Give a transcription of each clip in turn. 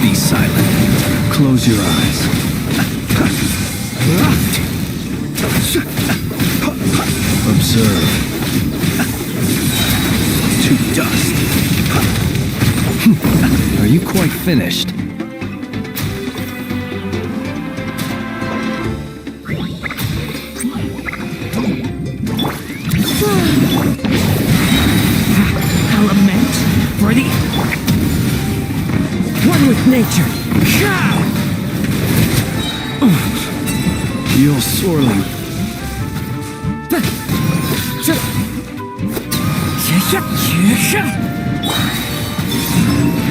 Be silent. Close your eyes. Observe. To dust. Are you quite finished? Element for the one with nature. You'll sorely.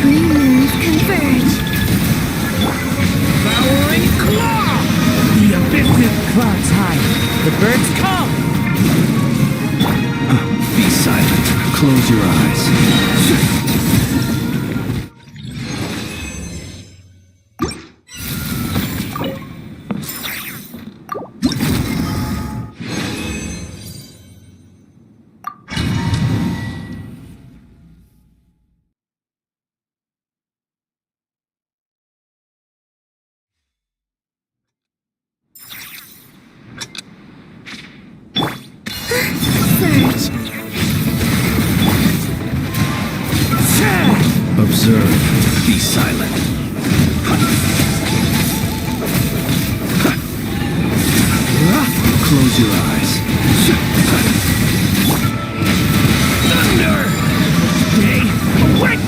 Green moons converge. Devouring claw! The abyss clouds high. The birds come! Be silent. Close your eyes. Observe. Be silent. Close your eyes. Thunder! Stay awake!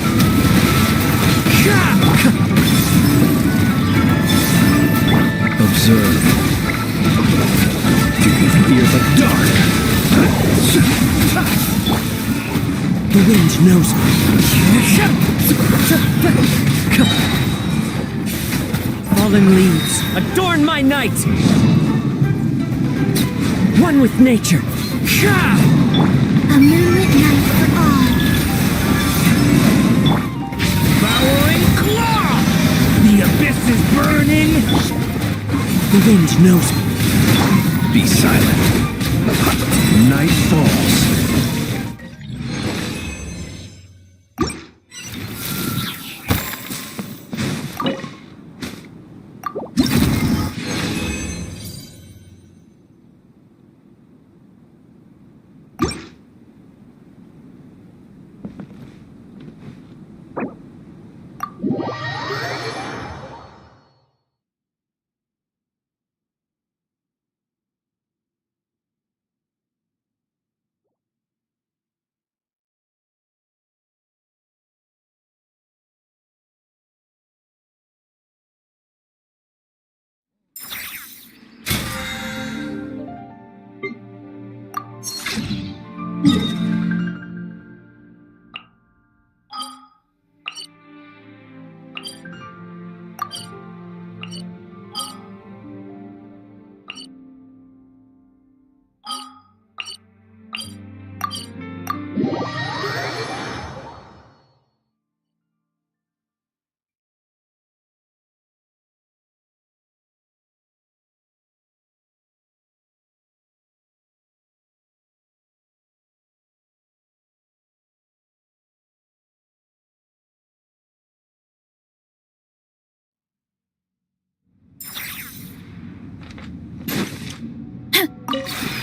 Observe. Do you fear the dark? The wind knows me. Fallen leaves, adorn my night! One with nature. Ha! A moonlit night for all. Devouring claw! The abyss is burning! The wind knows me. Be silent. Night falls.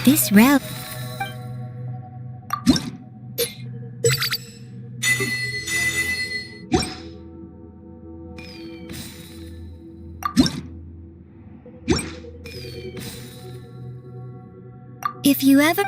This route. If you ever...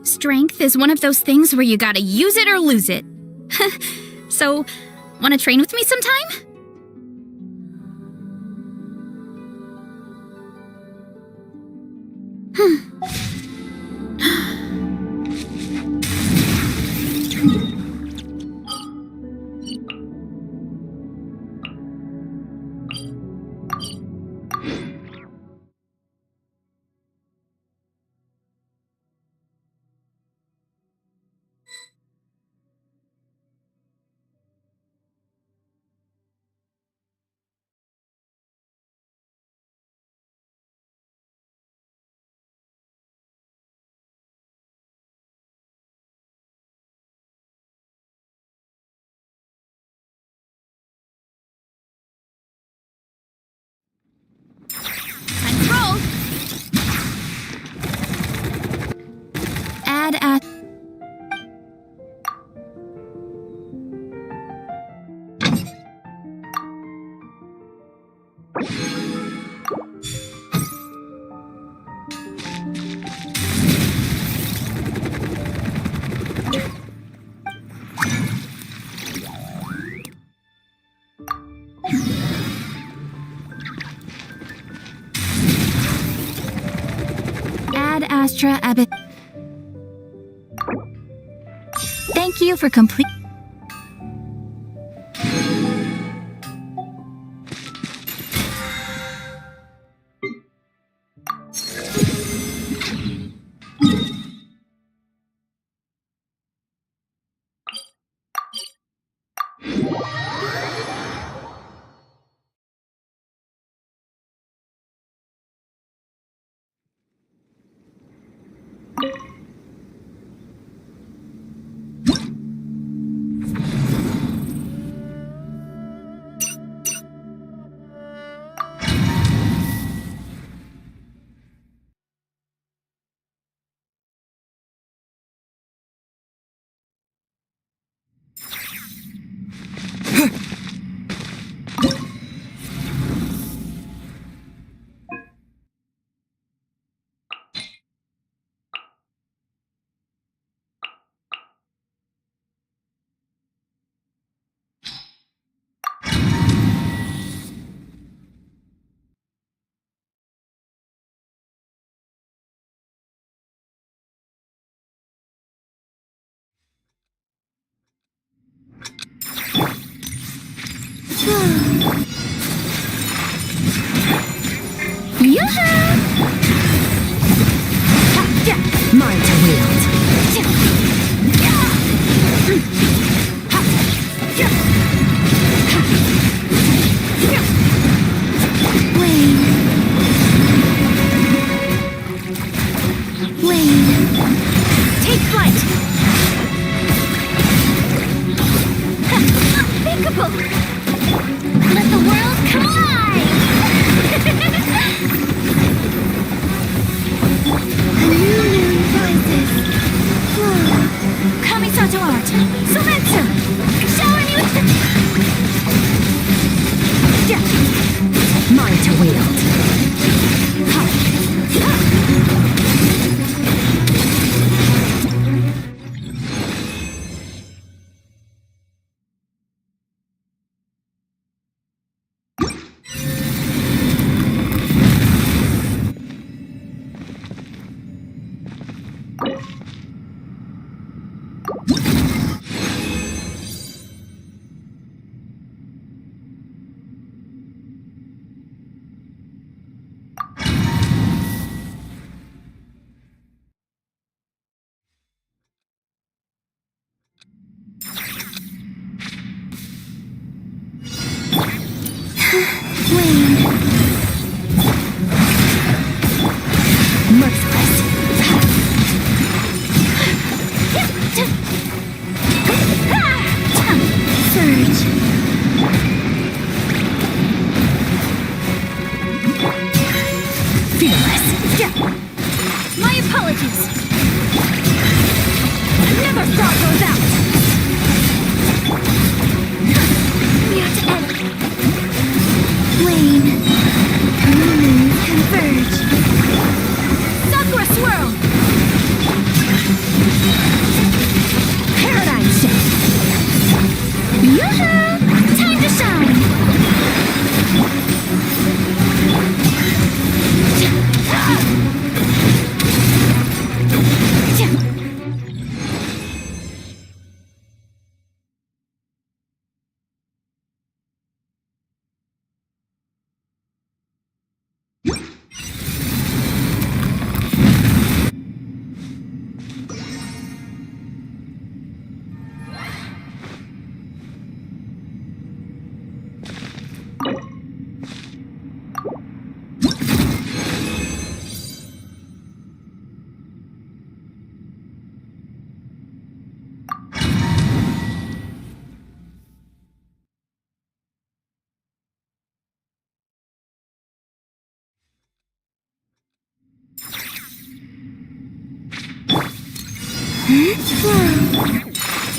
Strength is one of those things where you gotta use it or lose it. So, wanna train with me sometime? Thank you for complete. Yoo-hoo! Mine to wield. Wayne. Take flight! Unthinkable! Let the world come alive! A new moon rises. Whoa. Kamisato art! Sumetsu! Shower me with the... Mine to wield. Wayne. Merciless. Surge. Fearless. My apologies! Never thought those out! We have to end. Wayne. New moon converge. Sakura swirl! Paradigm shift. Yoo-hoo! Time to shine!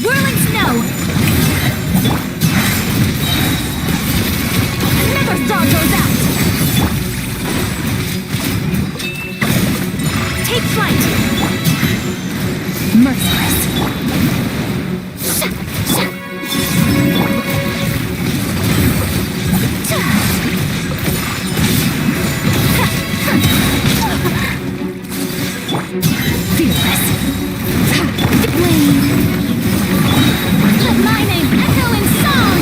Whirling snow! Never saw those out! Take flight! Merciless. Fearless. Wayne. Let my name echo in song!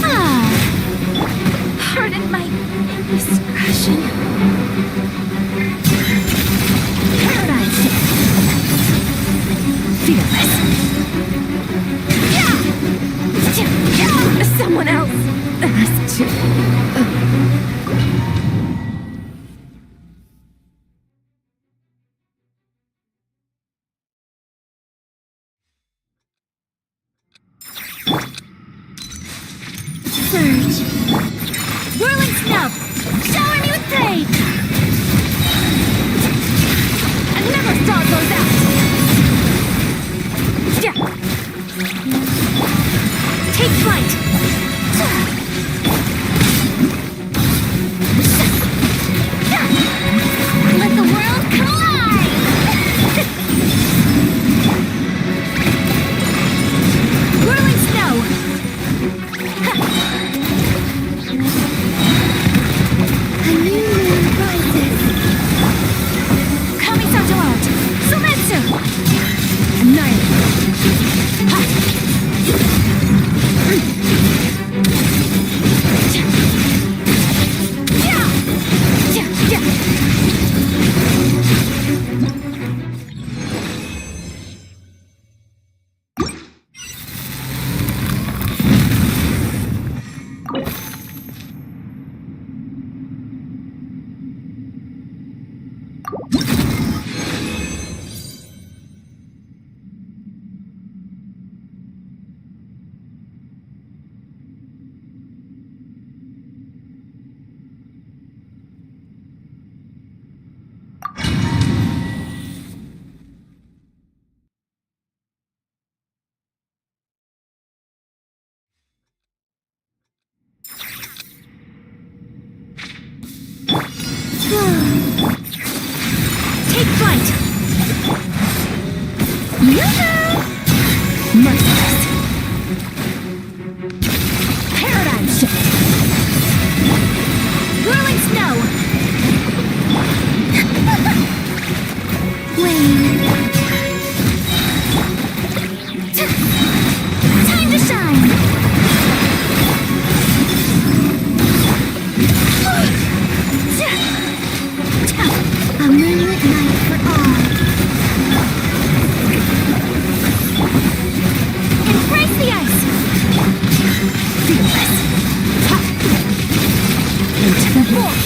Ah! Pardon my indiscretion. Paradigm shift. Fearless. Someone else has to. Surge. Whirling snow! Shower me with rain! I never saw those out! Take flight! Let the world collide! Whirling snow! right! Yoo-hoo! Merciless. Paradigm shift. Whirling snow. Wayne. Time to shine. A moonlit night for all. Embrace the ice. Fearless. Into the void.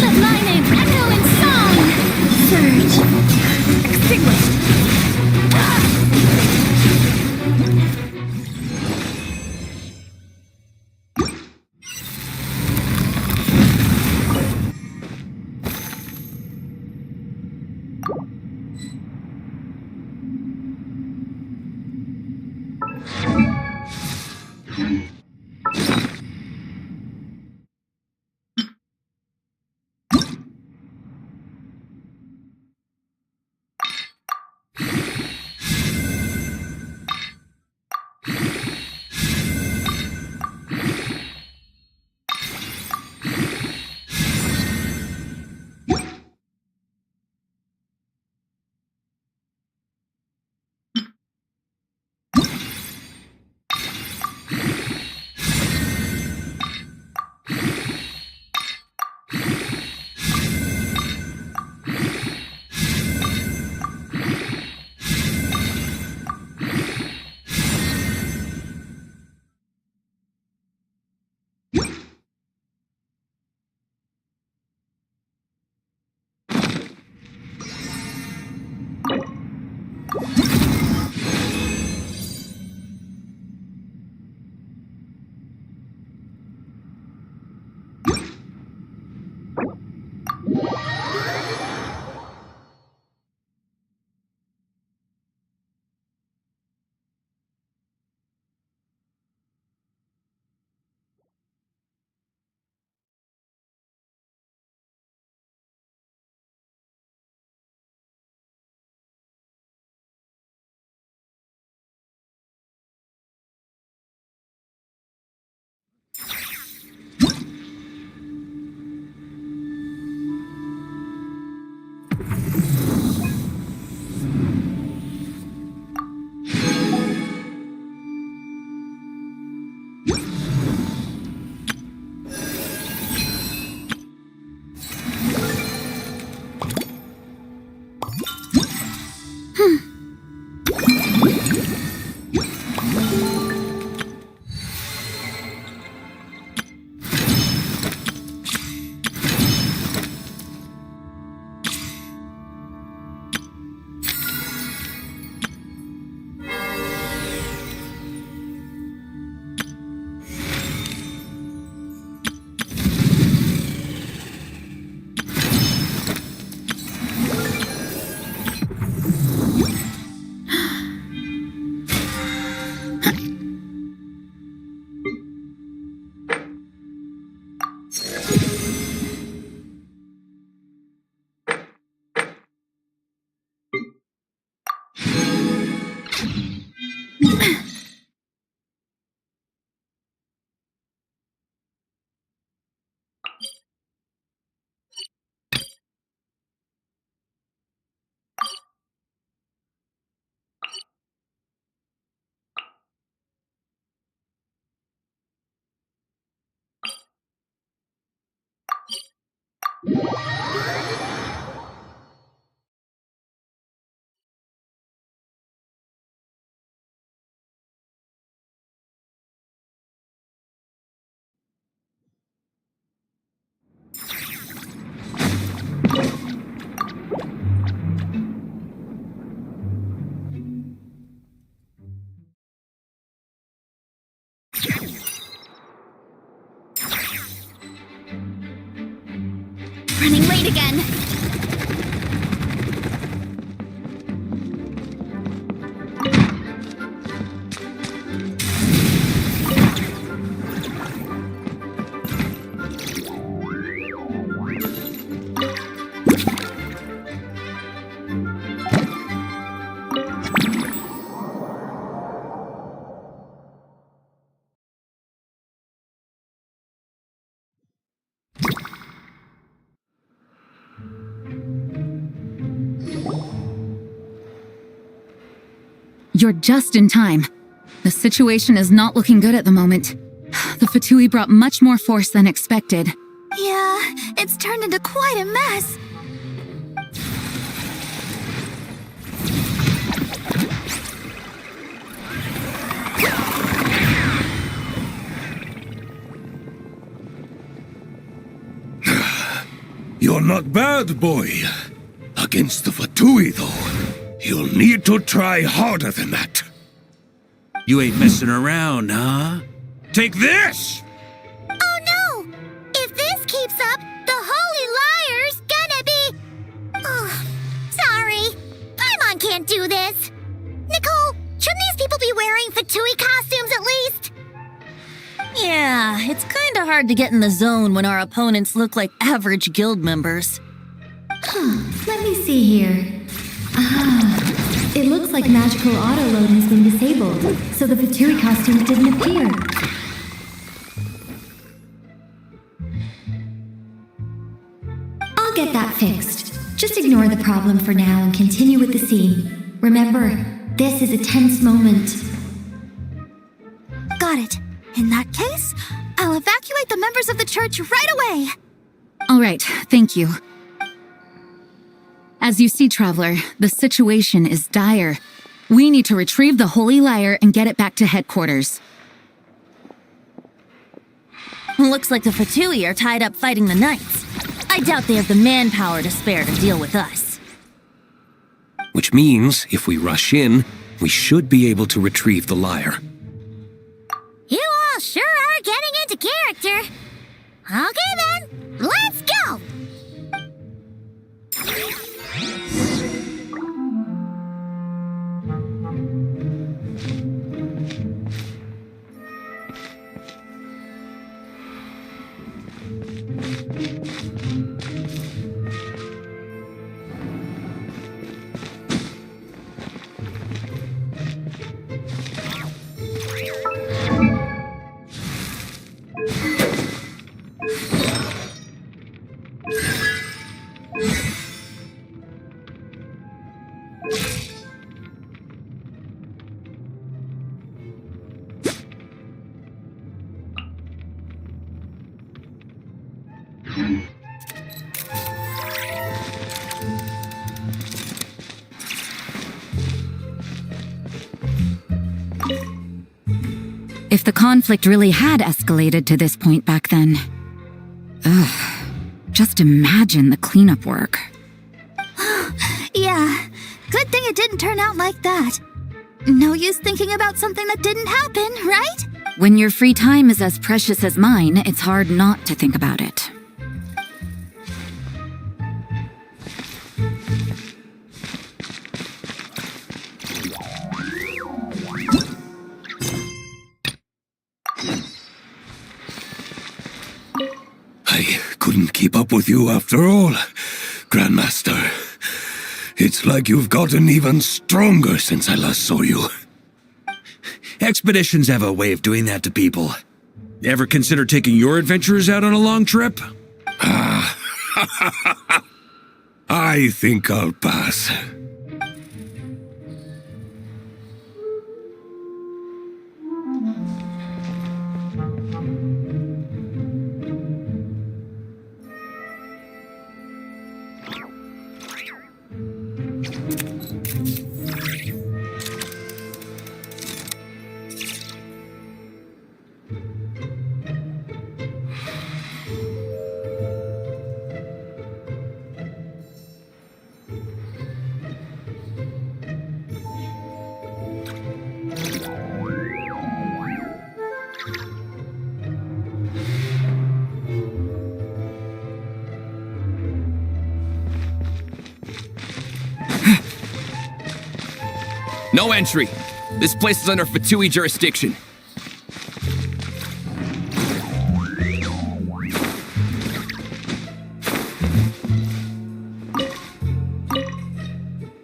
Let my name echo in song. Surge. Extinguished. Running late again. You're just in time. The situation is not looking good at the moment. The Fatui brought much more force than expected. Yeah, it's turned into quite a mess. You're not bad, boy. Against the Fatui, though, you'll need to try harder than that. You ain't messing around, huh? Take this! Oh no! If this keeps up, the Holy Liar's gonna be... Oh, sorry. Paimon can't do this. Nicole, shouldn't these people be wearing Fatui costumes at least? Yeah, it's kinda hard to get in the zone when our opponents look like average guild members. Let me see here. It looks like magical auto-load has been disabled, so the Fatui costumes didn't appear. I'll get that fixed. Just ignore the problem for now and continue with the scene. Remember, this is a tense moment. Got it. In that case, I'll evacuate the members of the church right away. All right, thank you. As you see, Traveler, the situation is dire. We need to retrieve the Holy Lyre and get it back to headquarters. Looks like the Fatui are tied up fighting the Knights. I doubt they have the manpower to spare to deal with us. Which means, if we rush in, we should be able to retrieve the lyre. You all sure are getting into character. Okay then, let's go! If the conflict really had escalated to this point back then... just imagine the cleanup work. Yeah, good thing it didn't turn out like that. No use thinking about something that didn't happen, right? When your free time is as precious as mine, it's hard not to think about it. I couldn't keep up with you after all, Grandmaster. It's like you've gotten even stronger since I last saw you. Expeditions have a way of doing that to people. Ever consider taking your adventurers out on a long trip? I think I'll pass. No entry. This place is under Fatui jurisdiction.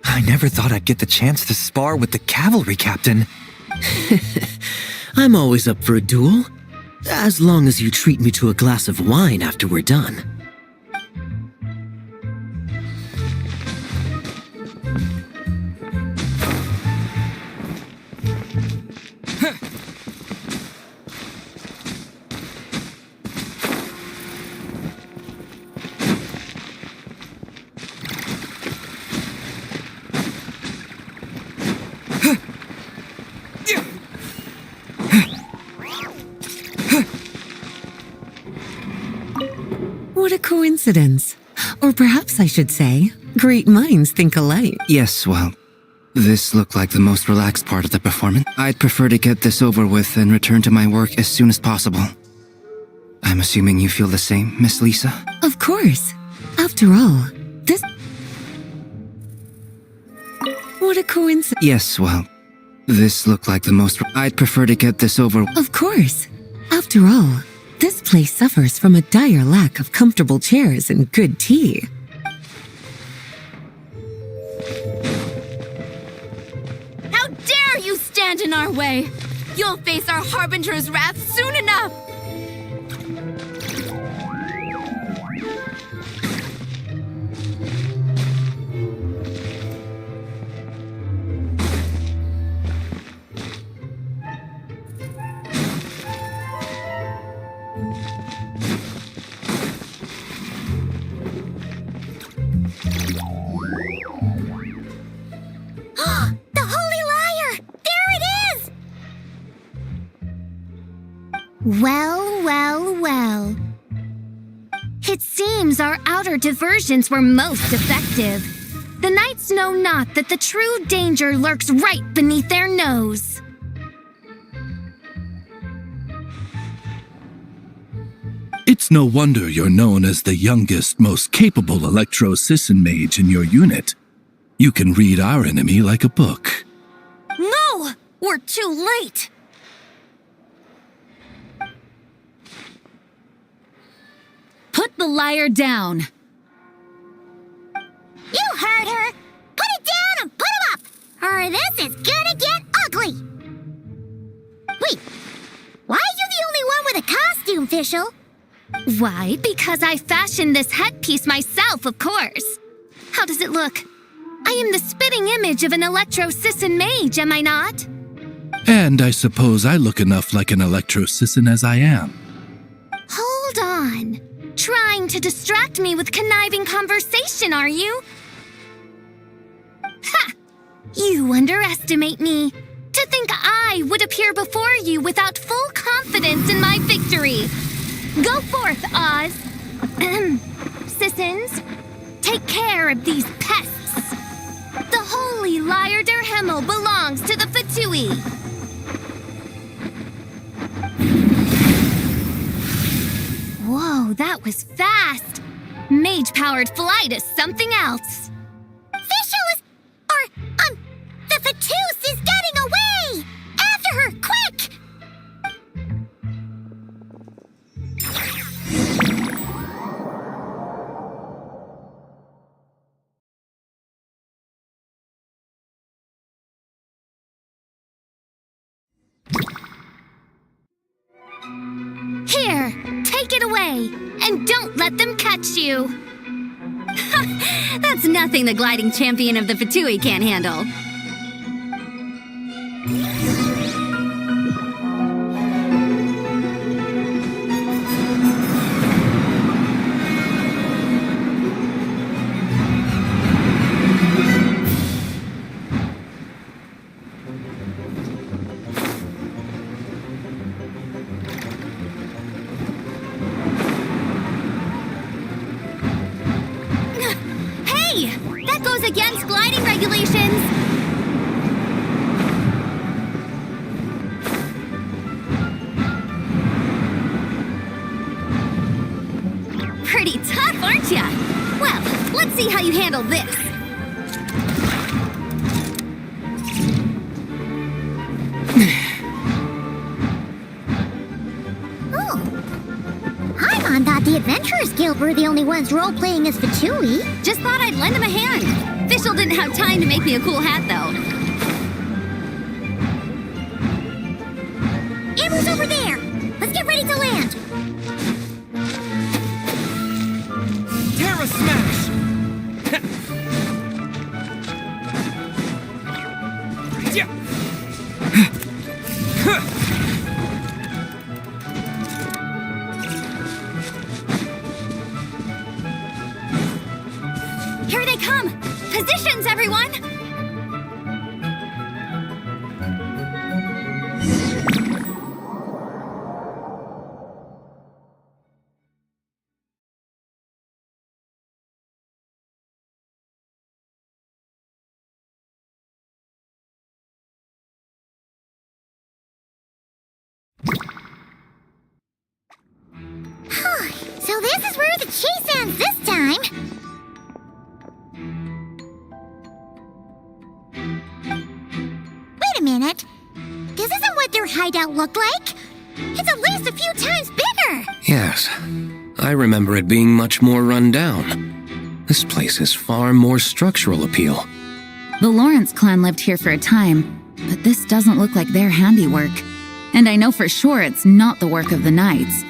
I never thought I'd get the chance to spar with the cavalry captain. I'm always up for a duel, as long as you treat me to a glass of wine after we're done. a coincidence. Or perhaps I should say, great minds think alike. Yes, well, this looked like the most relaxed part of the performance. I'd prefer to get this over with and return to my work as soon as possible. I'm assuming you feel the same, Miss Lisa? Of course. After all, this... What a coincidence. Yes, well, this looked like the most... I'd prefer to get this over... Of course. After all, this place suffers from a dire lack of comfortable chairs and good tea. How dare you stand in our way! You'll face our Harbinger's wrath soon enough! The Holy Liar! There it is! Well, well, well. It seems our outer diversions were most effective. The knights know not that the true danger lurks right beneath their nose. It's no wonder you're known as the youngest, most capable electro-Sisson mage in your unit. You can read our enemy like a book. No! We're too late! Put the liar down. You heard her! Put it down and put him up! Or this is gonna get ugly! Wait, why are you the only one with a costume, Fischl? Why? Because I fashioned this headpiece myself, of course. How does it look? I am the spitting image of an electro-Sisson mage, am I not? And I suppose I look enough like an electro-Sisson as I am. Hold on. Trying to distract me with conniving conversation, are you? Ha! You underestimate me. To think I would appear before you without full confidence in my victory. Go forth, Oz. Sissons, take care of these pests. The Holy Liar der Himmel belongs to the Fatui. Whoa, that was fast. Mage-powered flight is something else. Fischl is... the Fatus is getting away! After her, quick! Here, take it away, and don't let them catch you. That's nothing the gliding champion of the Fatui can't handle. Hey! That goes against gliding regulations! Pretty tough, aren't ya? Well, let's see how you handle this. Paimon thought the Adventurers Guild were the only ones role-playing as Fatui. Just thought I'd lend him a hand. Fischl didn't have time to make me a cool hat, though. Amber's over there! Let's get ready to land! Terra Smash! Here they come! Positions, everyone! hands this time. Wait a minute. This isn't what their hideout looked like. It's at least a few times bigger. Yes, I remember it being much more run down. This place has far more structural appeal. The Lawrence clan lived here for a time, but this doesn't look like their handiwork. And I know for sure it's not the work of the Knights.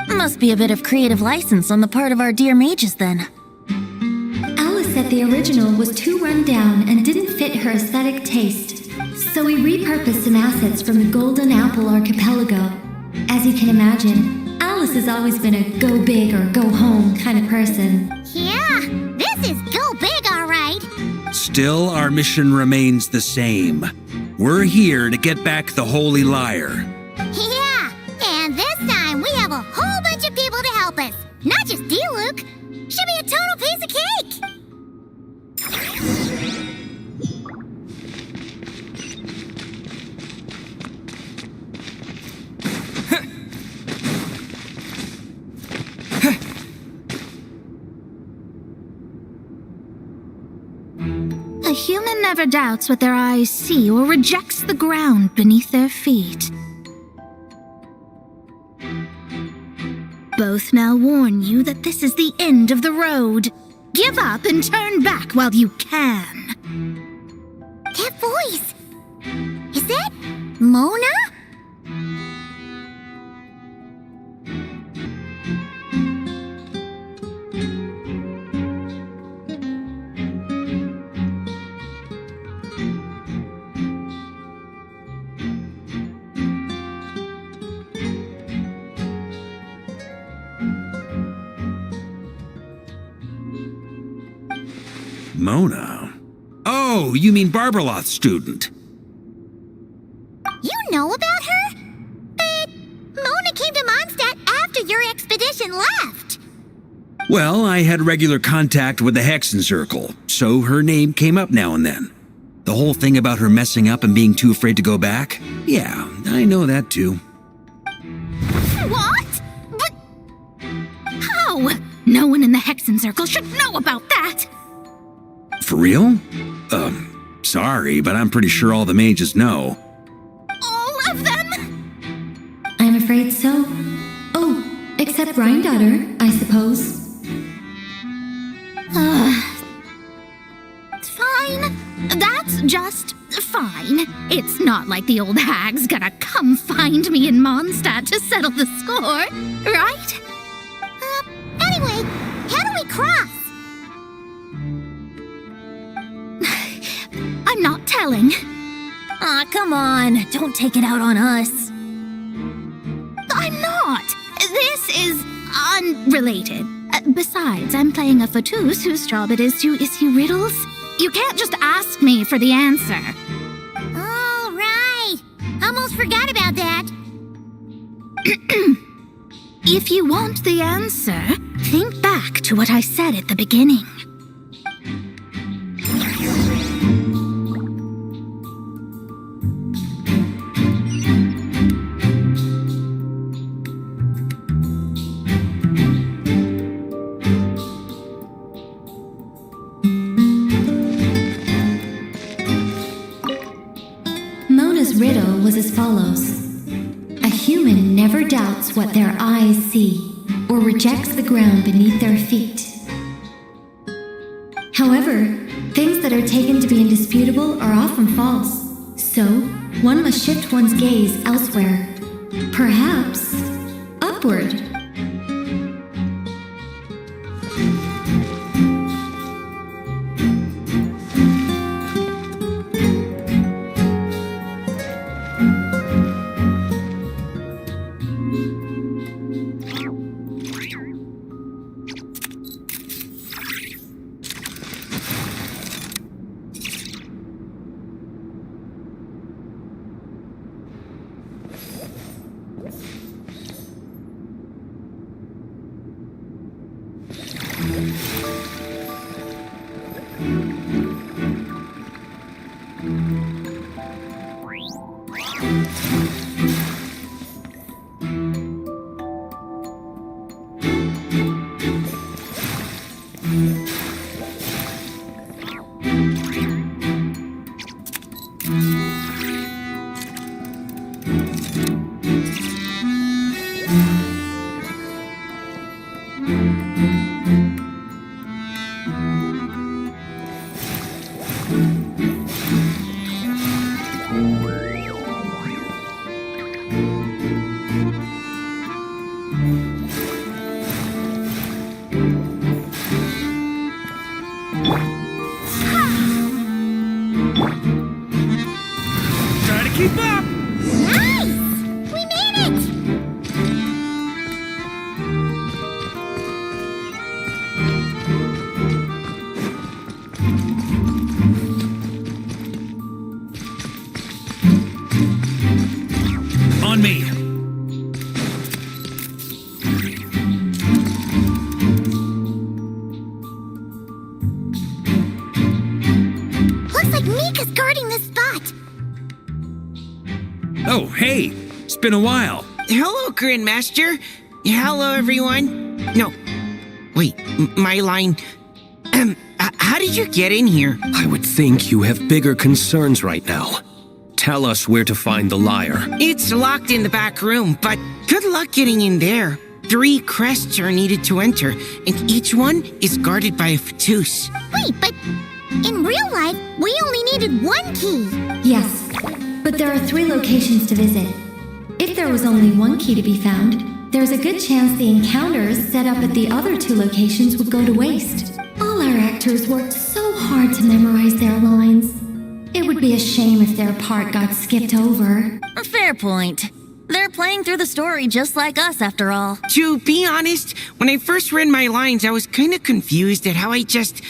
Must be a bit of creative license on the part of our dear mages then. Alice said the original was too run down and didn't fit her aesthetic taste. So we repurposed some assets from the Golden Apple Archipelago. As you can imagine, Alice has always been a go big or go home kind of person. Yeah, this is go big, all right. Still, our mission remains the same. We're here to get back the Holy Lyre. Yeah, and this time we have a whole bunch of people to help us. Not just D-Luke. Should be a total piece of cake. A human never doubts what their eyes see or rejects the ground beneath their feet. Both now warn you that this is the end of the road. Give up and turn back while you can. That voice. Is that Mona? Mona? Oh, you mean Barbarloth's student. You know about her? But Mona came to Mondstadt after your expedition left. Well, I had regular contact with the Hexen Circle, so her name came up now and then. The whole thing about her messing up and being too afraid to go back? Yeah, I know that too. What? But how? No one in the Hexen Circle should know about that. For real? Sorry, but I'm pretty sure all the mages know. All of them? I'm afraid so. Oh, except Rhindaughter, I suppose. Fine. That's just fine. It's not like the old hag's gonna come find me in Mondstadt to settle the score, right? Anyway, how do we cross? I'm not telling. Aw, come on. Don't take it out on us. I'm not. This is unrelated. Besides, I'm playing a fatus whose job it is to issue riddles. You can't just ask me for the answer. All right. Almost forgot about that. If you want the answer, think back to what I said at the beginning. Mona's riddle was as follows. A human never doubts what their eyes see, or rejects the ground beneath their feet. However, things that are taken to be indisputable are often false, so one must shift one's gaze elsewhere. Perhaps upward. Oh, hey! It's been a while. Hello, Grandmaster. Hello, everyone. No. Wait, my line. How did you get in here? I would think you have bigger concerns right now. Tell us where to find the lyre. It's locked in the back room, but good luck getting in there. 3 crests are needed to enter, and each one is guarded by a Fatus. Wait, but in real life, we only needed 1 key. Yes, but there are 3 locations to visit. If there was only 1 key to be found, there's a good chance the encounters set up at the other 2 locations would go to waste. All our actors worked so hard to memorize their lines. It would be a shame if their part got skipped over. Fair point. They're playing through the story just like us, after all. To be honest, when I first read my lines, I was kind of confused at how I just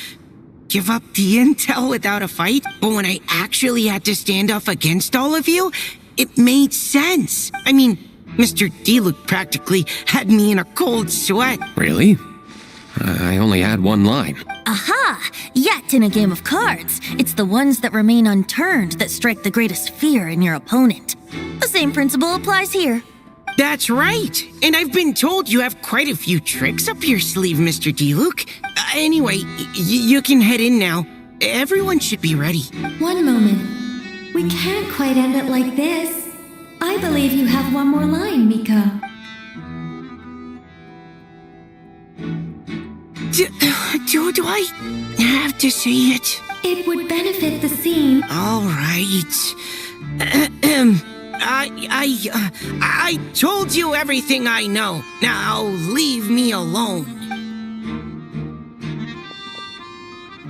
give up the intel without a fight. But when I actually had to stand up against all of you, it made sense. I mean, Mr. D-Luke practically had me in a cold sweat. Really? I only had 1 line. Aha! Yet in a game of cards, it's the ones that remain unturned that strike the greatest fear in your opponent. The same principle applies here. That's right. And I've been told you have quite a few tricks up your sleeve, Mr. D-Luke. Anyway, you can head in now. Everyone should be ready. One moment. We can't quite end it like this. I believe you have 1 more line, Miko. Do I have to say it? It would benefit the scene. All right. I told you everything I know. Now leave me alone.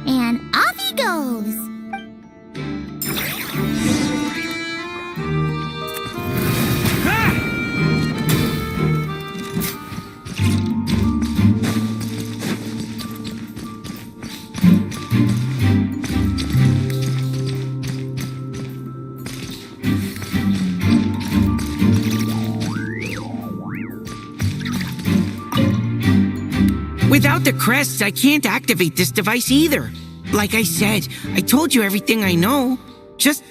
And off he goes. Without the crests, I can't activate this device either. Like I said, I told you everything I know. Just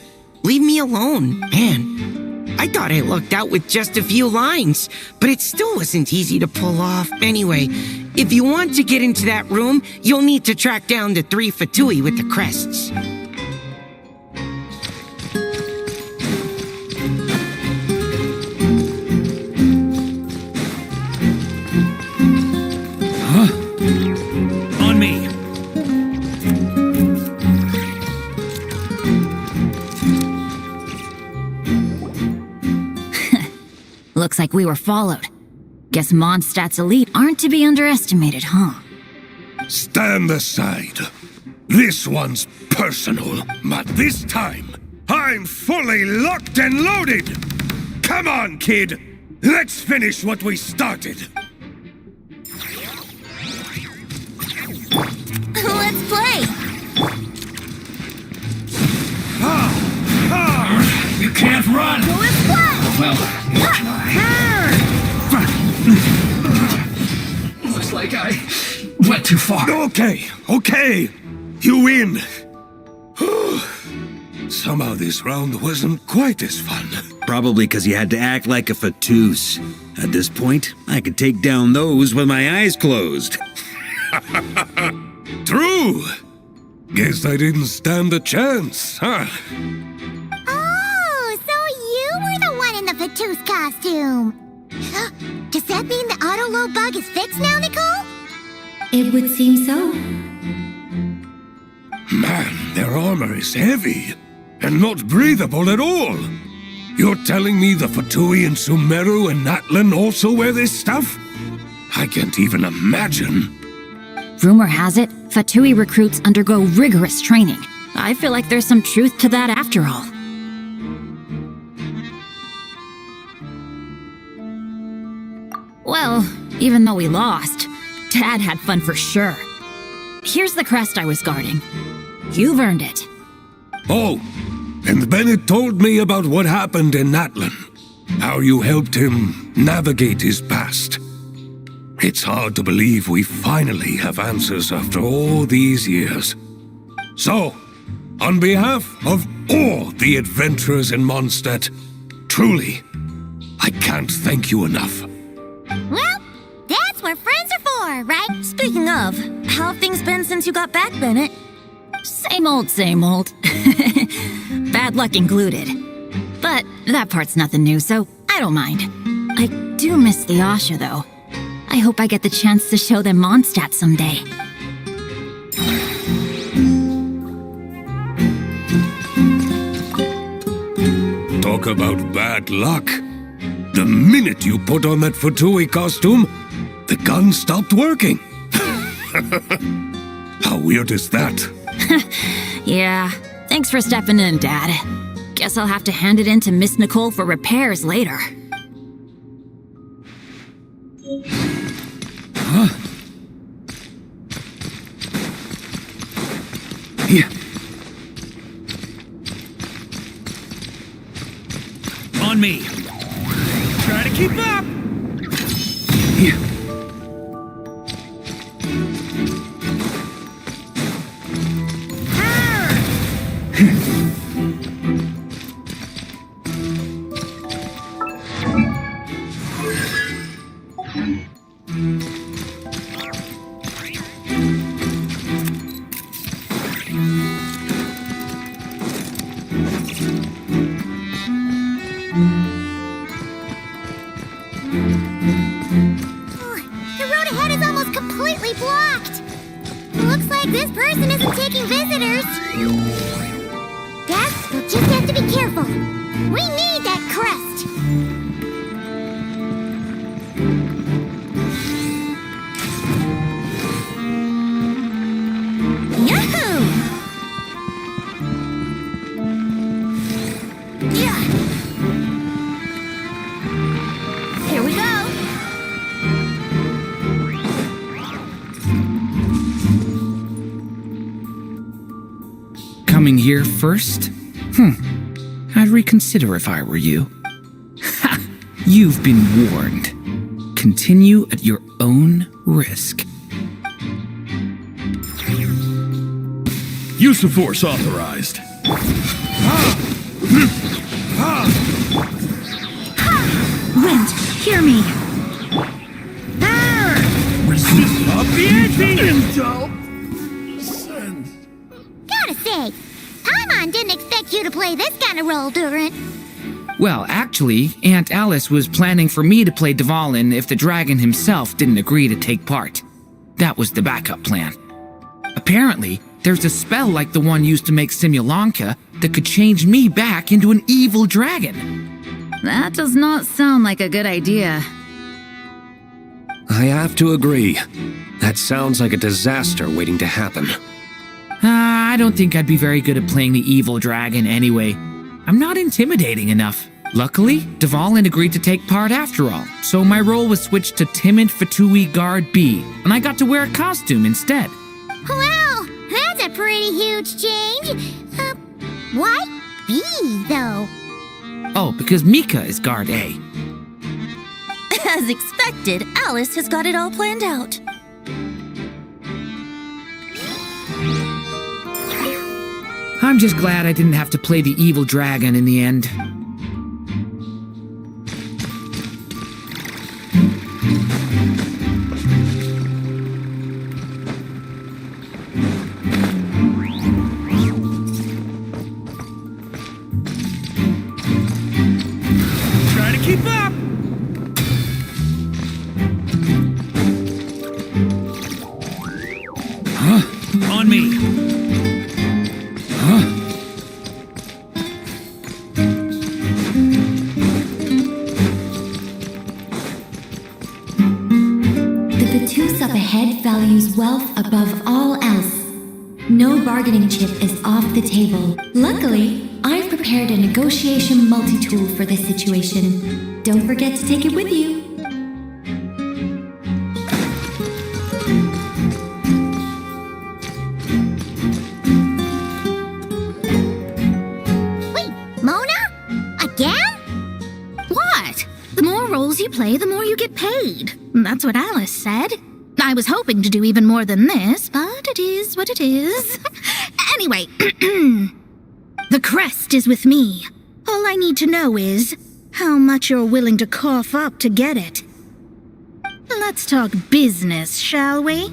leave me alone. Man, I thought I lucked out with just a few lines, but it still wasn't easy to pull off. Anyway, if you want to get into that room, you'll need to track down the 3 Fatui with the crests. Looks like we were followed. Guess Mondstadt's elite aren't to be underestimated, huh? Stand aside. This one's personal, but this time, I'm fully locked and loaded! Come on, kid! Let's finish what we started! Let's play! You can't run! Go and fly! Well, looks like I went too far. Okay. You win. Somehow this round wasn't quite as fun. Probably because you had to act like a fatus. At this point, I could take down those with my eyes closed. True. Guess I didn't stand a chance, huh? Oh, so you were the one in the fatus costume. Does that mean the auto-low bug is fixed now, Nicole? It would seem so. Man, their armor is heavy and not breathable at all. You're telling me the Fatui and Sumeru and Natlan also wear this stuff? I can't even imagine. Rumor has it, Fatui recruits undergo rigorous training. I feel like there's some truth to that after all. Well, even though we lost, Dad had fun for sure. Here's the crest I was guarding. You've earned it. Oh, and Bennett told me about what happened in Natlan. How you helped him navigate his past. It's hard to believe we finally have answers after all these years. So, on behalf of all the adventurers in Mondstadt, truly, I can't thank you enough. Well, that's what friends are for, right? Speaking of, how have things been since you got back, Bennett? Same old, same old. Bad luck included. But that part's nothing new, so I don't mind. I do miss the Asha, though. I hope I get the chance to show them Mondstadt someday. Talk about bad luck. The minute you put on that Fatui costume, the gun stopped working. How weird is that? Yeah, thanks for stepping in, Dad. Guess I'll have to hand it in to Miss Nicole for repairs later. Huh? Yeah. On me. Try to keep up. Yeah. The road ahead is almost completely blocked. Looks like this person isn't taking visitors. Guess we'll just have to be careful. We need that crest. Yahoo! Yeah. Here we go. Coming here first? I'd reconsider if I were you. Ha! You've been warned. Continue at your own risk. Use of force authorized. Wind, hear me. Resist Gotta say, Paimon didn't expect you to play this kind of role, Durant. Well, actually, Aunt Alice was planning for me to play Dvalin if the dragon himself didn't agree to take part. That was the backup plan. Apparently, there's a spell like the one used to make Simulanka that could change me back into an evil dragon. That does not sound like a good idea. I have to agree. That sounds like a disaster waiting to happen. I don't think I'd be very good at playing the evil dragon anyway. I'm not intimidating enough. Luckily, Dvalin agreed to take part after all, so my role was switched to Timid Fatui Guard B, and I got to wear a costume instead. Wow, that's a pretty huge change. Why B, though? Oh, because Mika is Guard A. As expected, Alice has got it all planned out. I'm just glad I didn't have to play the evil dragon in the end. Try to keep up! Huh? On me! Huh? The Patus up ahead values wealth above all else. No bargaining chip is off the table. Luckily, I've prepared a negotiation multi-tool for this situation. Don't forget to take it with you. Wait, Mona? Again? What? The more roles you play, the more you get paid. That's what Alice said. I was hoping to do even more than this, but it is what it is. Anyway, the crest is with me. All I need to know is how much you're willing to cough up to get it. Let's talk business, shall we?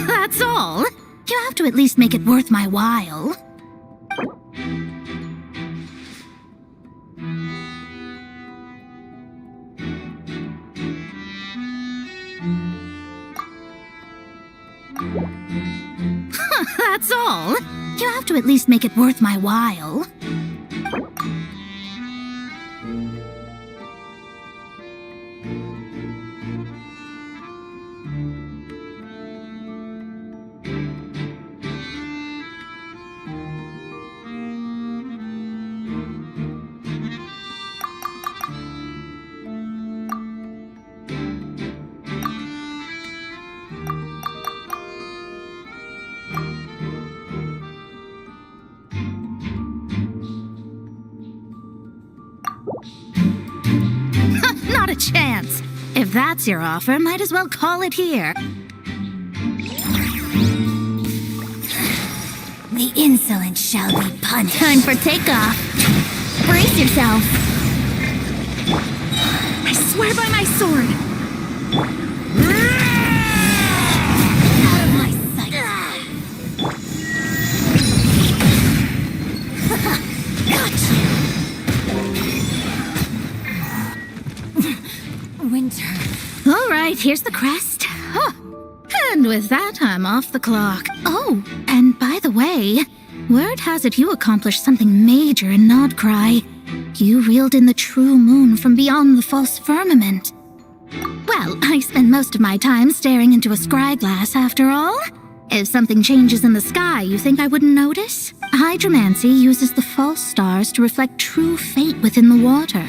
That's all. You have to at least make it worth my while. That's all. You have to at least make it worth my while. Not a chance. If that's your offer, might as well call it here. The insolent shall be punished. Time for takeoff. Brace yourself. I swear by my sword. Out of my sight. Gotcha. Winter. All right, here's the crest. Huh. And with that, I'm off the clock. Oh, and by the way, word has it you accomplished something major in Nodcry. You reeled in the true moon from beyond the false firmament. Well, I spend most of my time staring into a scryglass after all. If something changes in the sky, you think I wouldn't notice? Hydromancy uses the false stars to reflect true fate within the water.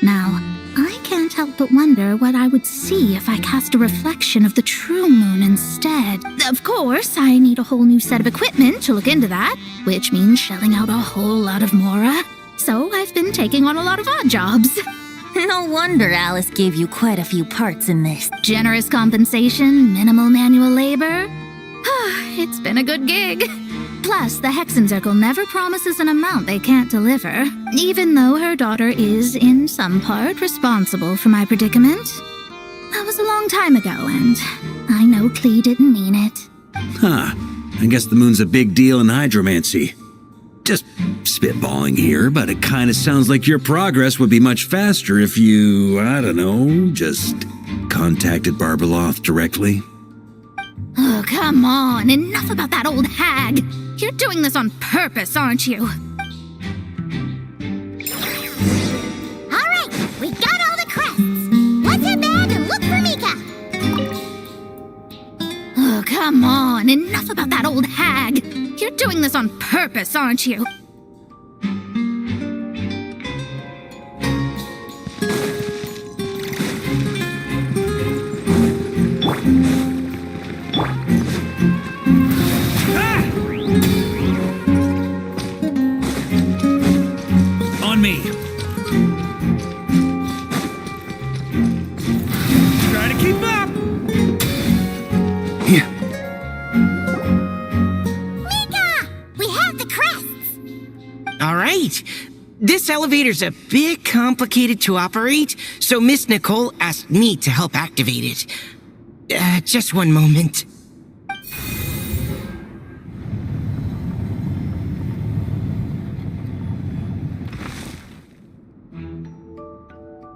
Now, I can't help but wonder what I would see if I cast a reflection of the true moon instead. Of course, I need a whole new set of equipment to look into that, which means shelling out a whole lot of mora. So I've been taking on a lot of odd jobs. No wonder Alice gave you quite a few parts in this. Generous compensation, minimal manual labor. It's been a good gig. Plus, the Hexen Circle never promises an amount they can't deliver, even though her daughter is, in some part, responsible for my predicament. That was a long time ago, and I know Klee didn't mean it. Huh. I guess the moon's a big deal in hydromancy. Just spitballing here, but it kind of sounds like your progress would be much faster if you, I don't know, just contacted Barbeloth directly. Oh, come on. Enough about that old hag. You're doing this on purpose, aren't you? All right, we got all the crests. Let's head back and look for Mika. Oh, come on. Enough about that old hag. You're doing this on purpose, aren't you? On me. Try to keep up. Yeah. Mika! We have the crests. All right. This elevator's a bit complicated to operate, so Miss Nicole asked me to help activate it. Just one moment.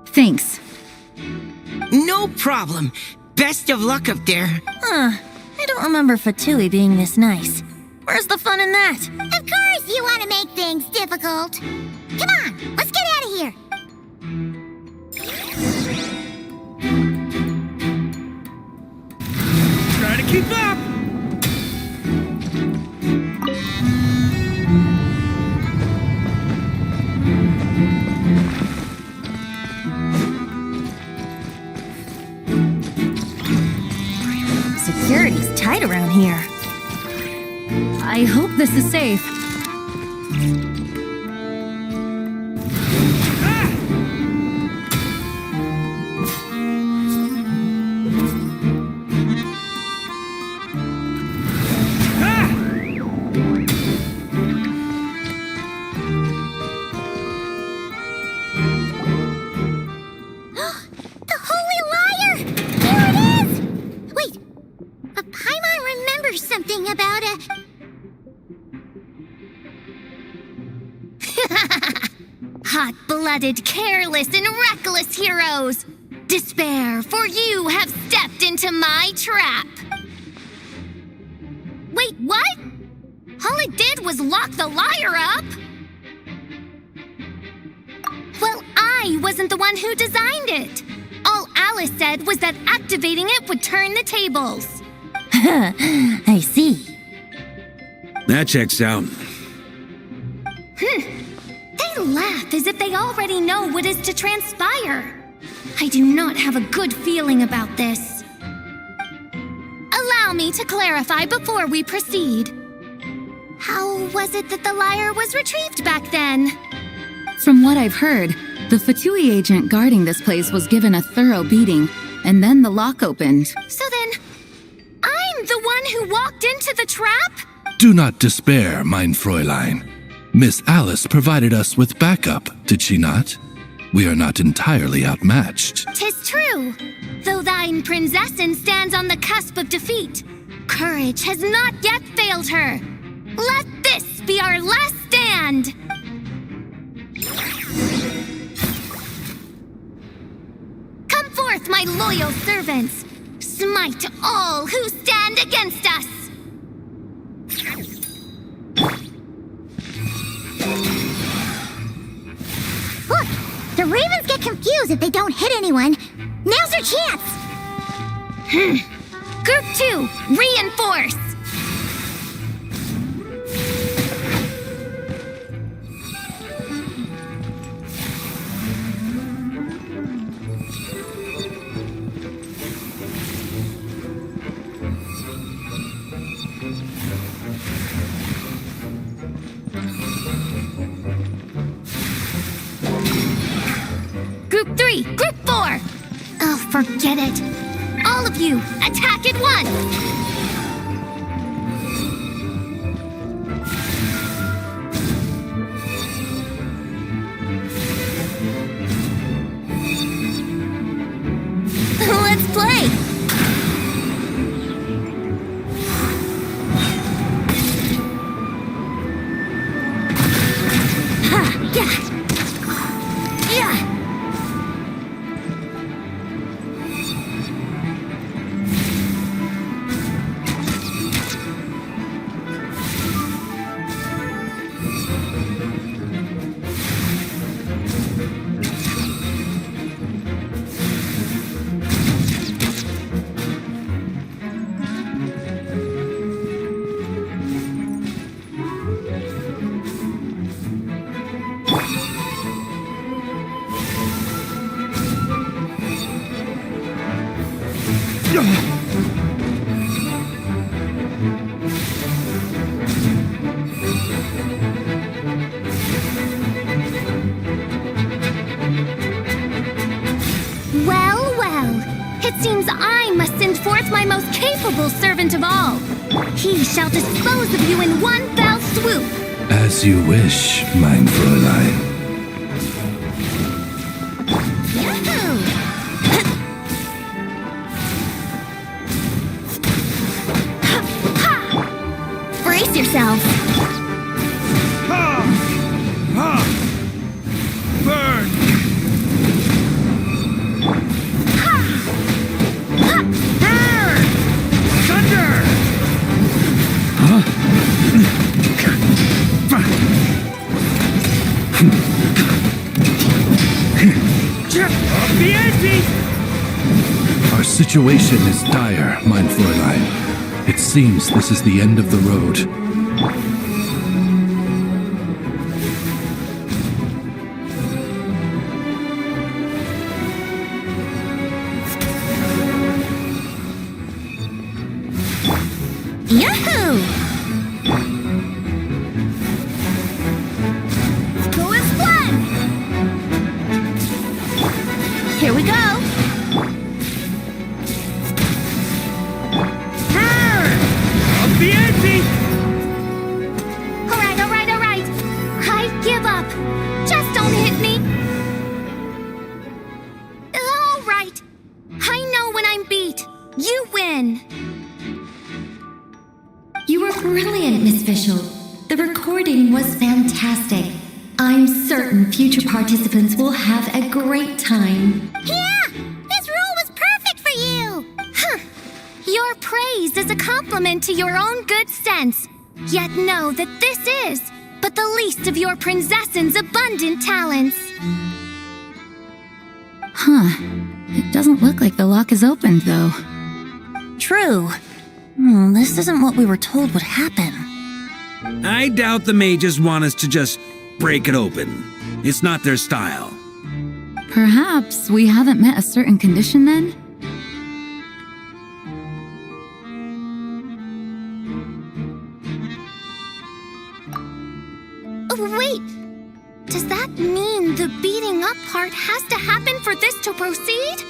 Thanks. No problem. Best of luck up there. Huh. I don't remember Fatui being this nice. Where's the fun in that? Of course you want to make things difficult. Come on, let's get out of here. Try to keep up. Security's tight around here. I hope this is safe. The Holy Liar! There it is! Wait, Paimon remembers something about a... Hot-blooded, careless, and reckless heroes! Despair, for you have stepped into my trap! Wait, what? All it did was lock the liar up! Well, I wasn't the one who designed it! All Alice said was that activating it would turn the tables. I see. That checks out. They laugh as if they already know what is to transpire. I do not have a good feeling about this. Allow me to clarify before we proceed. How was it that the lyre was retrieved back then? From what I've heard, the Fatui agent guarding this place was given a thorough beating, and then the lock opened. So then, I'm the one who walked into the trap? Do not despair, mein Fräulein. Miss Alice provided us with backup, did she not? We are not entirely outmatched. 'Tis true. Though thine Prinzessin stands on the cusp of defeat, courage has not yet failed her. Let this be our last stand! Come forth, my loyal servants! Smite all who stand against us! Look, the Ravens get confused if they don't hit anyone. Now's their chance! Group 2, reinforce! Group 3, Group 4! Oh, forget it. All of you, attack at once! Let's play! Well, well. It seems I must send forth my most capable servant of all. He shall dispose of you in one fell swoop. As you wish, mein Fräulein. Brace yourself. Burn! Thunder! Our situation is dire, mein Fräulein. It seems this is the end of the road. Yahoo! Go as one! Here we go! Alright. I give up. Just don't hit me. Alright. I know when I'm beat. You win. You were brilliant, Miss Fischl. The recording was fantastic. I'm certain future participants will have a great time. Yeah! This role was perfect for you! Huh. Your praise is a compliment to your own good sense. Yet know that this is but the least of your princess's abundant talents. Huh. It doesn't look like the lock is opened, though. True. This isn't what we were told would happen. I doubt the mages want us to just break it open. It's not their style. Perhaps we haven't met a certain condition then? Wait! Does that mean the beating up part has to happen for this to proceed?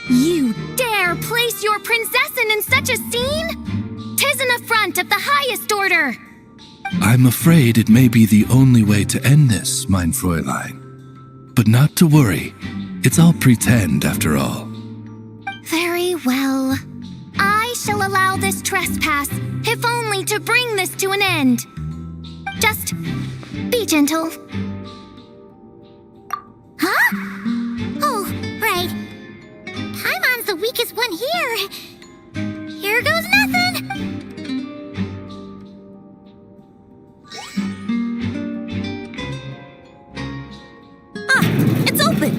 You dare place your princessin in such a scene? 'Tis an affront of the highest order! I'm afraid it may be the only way to end this, mein Fräulein. But not to worry. It's all pretend, after all. Very well. I shall allow this trespass, if only to bring this to an end. Just be gentle. Huh? Oh, right. Paimon's the weakest one here. Here goes nothing. It's open!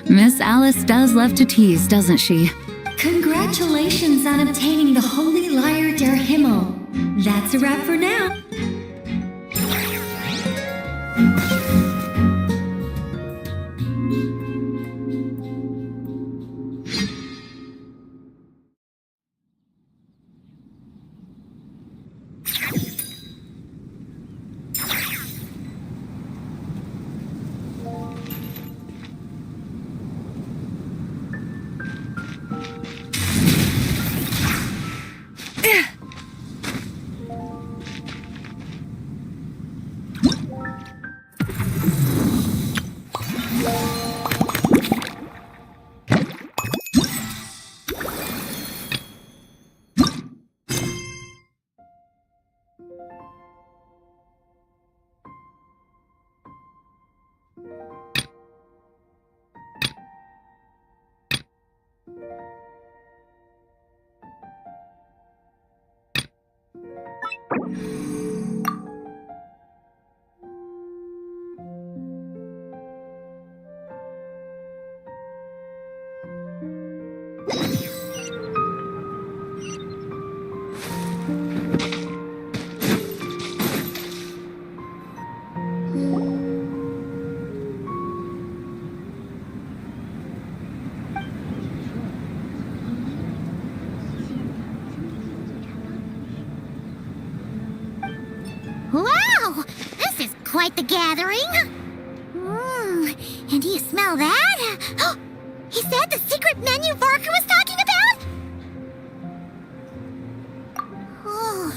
Miss Alice does love to tease, doesn't she? Congratulations on obtaining the Holy Lyre der Himmel. That's a wrap for now. Wow! This is quite the gathering. And do you smell that? Is that the secret menu Varka was talking about? Oh,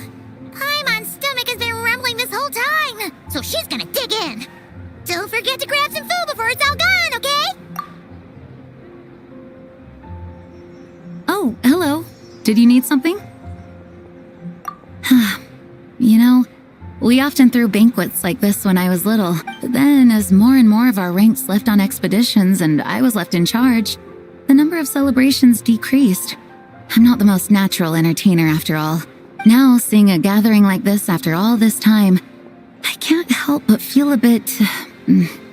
Paimon's stomach has been rumbling this whole time, so she's gonna dig in. Don't forget to grab some food before it's all gone, okay? Oh, hello. Did you need something? You know, we often threw banquets like this when I was little, but then as more and more of our ranks left on expeditions and I was left in charge, the number of celebrations decreased. I'm not the most natural entertainer after all. Now, seeing a gathering like this after all this time, I can't help but feel a bit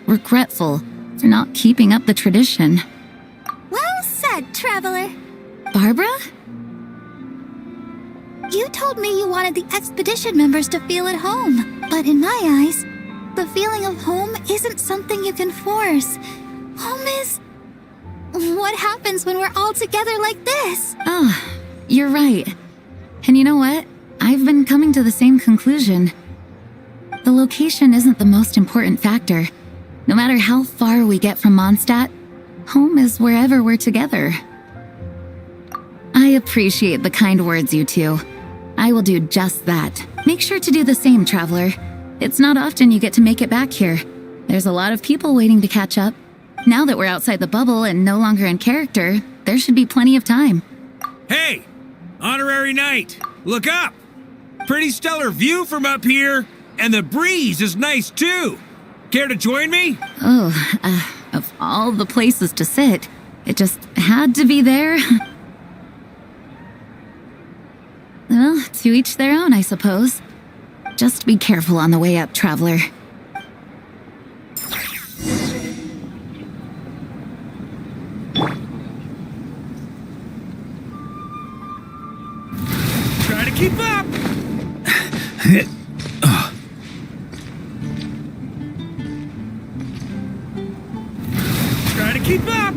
regretful for not keeping up the tradition. Well said, traveler. Barbara? You told me you wanted the expedition members to feel at home, but in my eyes, the feeling of home isn't something you can force. Home is what happens when we're all together like this. Oh, you're right. And you know what? I've been coming to the same conclusion. The location isn't the most important factor. No matter how far we get from Mondstadt, home is wherever we're together. I appreciate the kind words, you two. I will do just that. Make sure to do the same, traveler. It's not often you get to make it back here. There's a lot of people waiting to catch up. Now that we're outside the bubble and no longer in character, there should be plenty of time. Hey! Honorary Knight! Look up! Pretty stellar view from up here, and the breeze is nice too! Care to join me? Oh, of all the places to sit, it just had to be there. Well, to each their own, I suppose. Just be careful on the way up, traveler. Try to keep up! Try to keep up!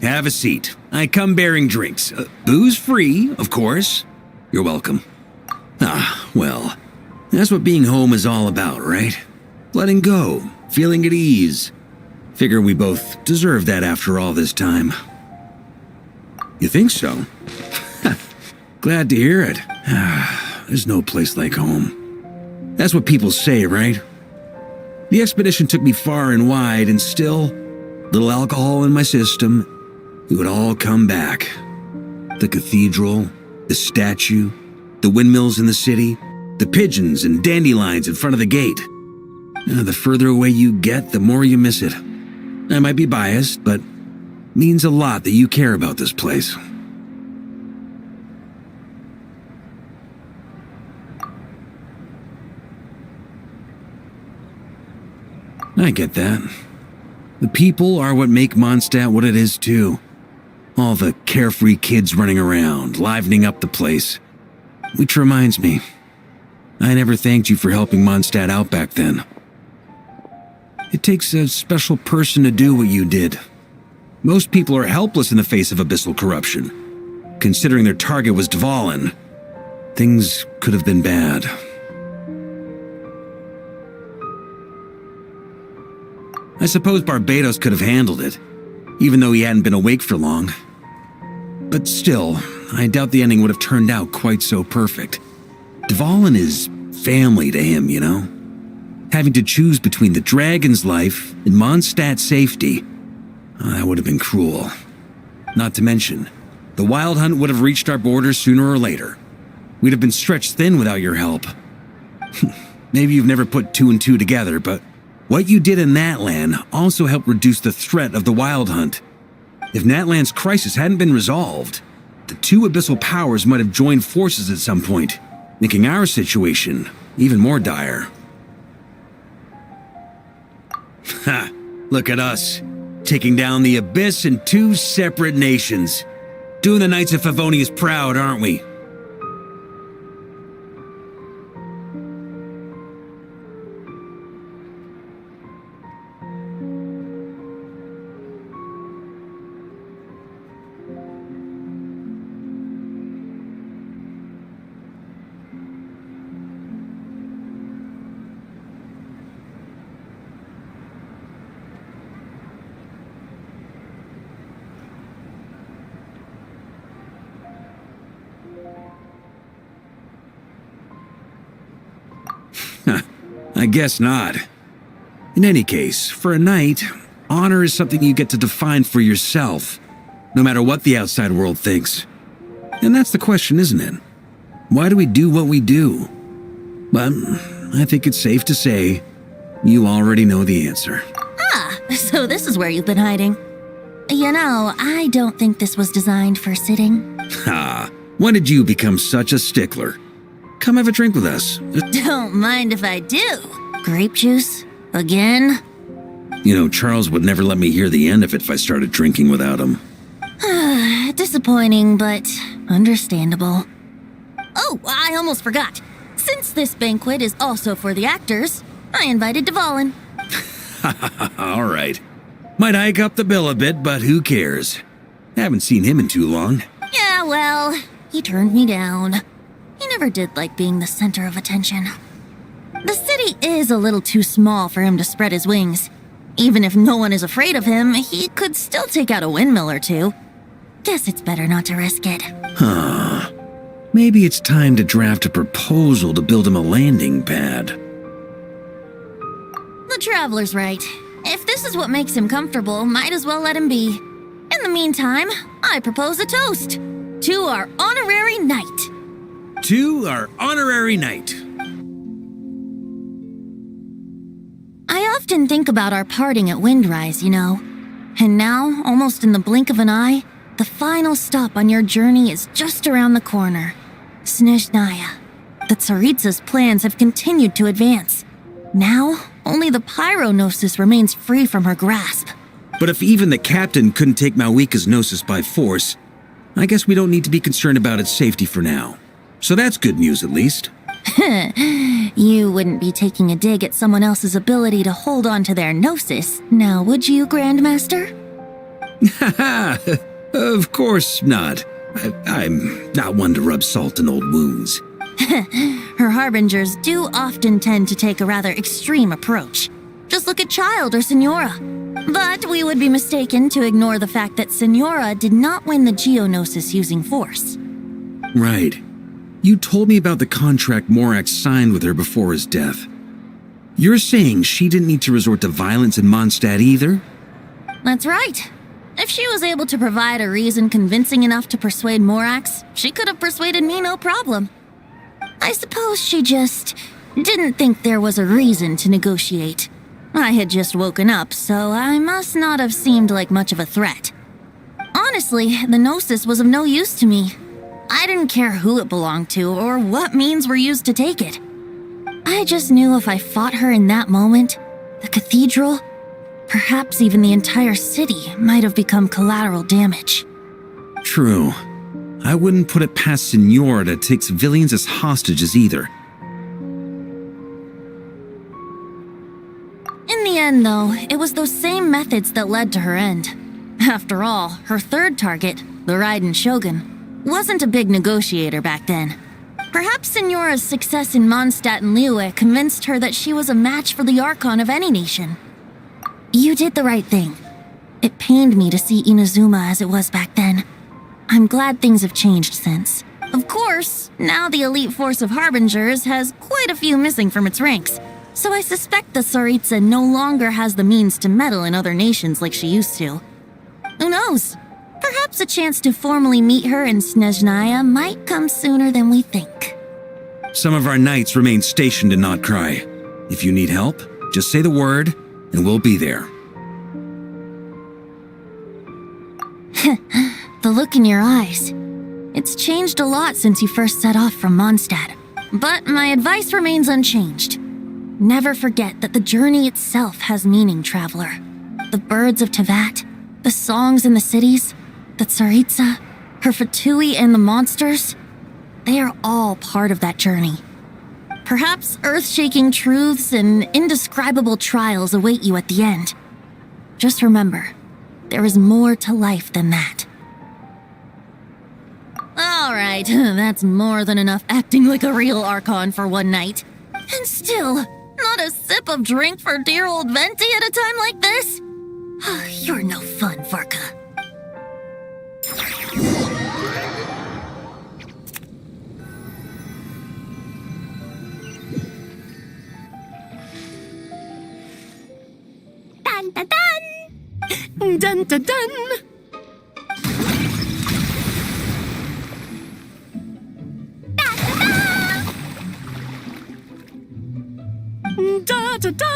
Have a seat. I come bearing drinks. Booze free, of course. You're welcome. Ah, well, that's what being home is all about, right? Letting go, feeling at ease. Figure we both deserve that after all this time. You think so? Glad to hear it. There's no place like home. That's what people say, right? The expedition took me far and wide, and still, little alcohol in my system, it would all come back. The cathedral, the statue, the windmills in the city, the pigeons and dandelions in front of the gate. The further away you get, the more you miss it. I might be biased, but it means a lot that you care about this place. I get that. The people are what make Mondstadt what it is, too. All the carefree kids running around, livening up the place. Which reminds me, I never thanked you for helping Mondstadt out back then. It takes a special person to do what you did. Most people are helpless in the face of abyssal corruption. Considering their target was Dvalin, things could have been bad. I suppose Barbados could have handled it, even though he hadn't been awake for long. But still, I doubt the ending would have turned out quite so perfect. Dvalin is family to him, you know? Having to choose between the dragon's life and Mondstadt's safety, that would have been cruel. Not to mention, the wild hunt would have reached our borders sooner or later. We'd have been stretched thin without your help. Maybe you've never put two and two together, but what you did in Natlan also helped reduce the threat of the wild hunt. If Natlan's crisis hadn't been resolved, the two abyssal powers might have joined forces at some point, making our situation even more dire. Ha! Look at us, taking down the Abyss in two separate nations. Doing the Knights of Favonius proud, aren't we? I guess not. In any case, for a knight, honor is something you get to define for yourself, no matter what the outside world thinks. And that's the question, isn't it? Why do we do what we do? But I think it's safe to say you already know the answer. Ah, so this is where you've been hiding. You know, I don't think this was designed for sitting. Ha! When did you become such a stickler? Come have a drink with us. Don't mind if I do. Grape juice? Again? You know, Charles would never let me hear the end of it if I started drinking without him. Disappointing, but understandable. Oh, I almost forgot. Since this banquet is also for the actors, I invited Dvalin. All right. Might hike up the bill a bit, but who cares? Haven't seen him in too long. Yeah, well, he turned me down. He never did like being the center of attention. The city is a little too small for him to spread his wings. Even if no one is afraid of him, he could still take out a windmill or two. Guess it's better not to risk it. Huh. Maybe it's time to draft a proposal to build him a landing pad. The traveler's right. If this is what makes him comfortable, might as well let him be. In the meantime, I propose a toast to our honorary knight. To our honorary knight. I often think about our parting at Windrise, you know. And now, almost in the blink of an eye, the final stop on your journey is just around the corner. Snezhnaya. The Tsaritsa's plans have continued to advance. Now, only the Pyronosis remains free from her grasp. But if even the captain couldn't take Malwika's Gnosis by force, I guess we don't need to be concerned about its safety for now. So that's good news at least. You wouldn't be taking a dig at someone else's ability to hold on to their Gnosis, now would you, Grandmaster? Haha, of course not. I'm not one to rub salt in old wounds. Her harbingers do often tend to take a rather extreme approach. Just look at Child or Senora. But we would be mistaken to ignore the fact that Senora did not win the Geonosis using force. Right. You told me about the contract Morax signed with her before his death. You're saying she didn't need to resort to violence in Mondstadt either? That's right. If she was able to provide a reason convincing enough to persuade Morax, she could have persuaded me no problem. I suppose she just didn't think there was a reason to negotiate. I had just woken up, so I must not have seemed like much of a threat. Honestly, the Gnosis was of no use to me. I didn't care who it belonged to or what means were used to take it. I just knew if I fought her in that moment, the cathedral, perhaps even the entire city, might have become collateral damage. True. I wouldn't put it past Senora to take civilians as hostages either. In the end, though, it was those same methods that led to her end. After all, her third target, the Raiden Shogun, wasn't a big negotiator back then. Perhaps Senora's success in Mondstadt and Liyue convinced her that she was a match for the Archon of any nation. You did the right thing. It pained me to see Inazuma as it was back then. I'm glad things have changed since. Of course, now the elite force of Harbingers has quite a few missing from its ranks, so I suspect the Tsaritsa no longer has the means to meddle in other nations like she used to. Who knows? Perhaps a chance to formally meet her in Snezhnaya might come sooner than we think. Some of our knights remain stationed in Not Cry. If you need help, just say the word, and we'll be there. The look in your eyes. It's changed a lot since you first set off from Mondstadt. But my advice remains unchanged. Never forget that the journey itself has meaning, traveler. The birds of Tevat, the songs in the cities, the Tsaritsa, her Fatui and the monsters, they are all part of that journey. Perhaps earth-shaking truths and indescribable trials await you at the end. Just remember, there is more to life than that. All right, that's more than enough acting like a real Archon for one night. And still, not a sip of drink for dear old Venti at a time like this? You're no fun, Varka. Dun dun dun! Dun dun dun! Da da da!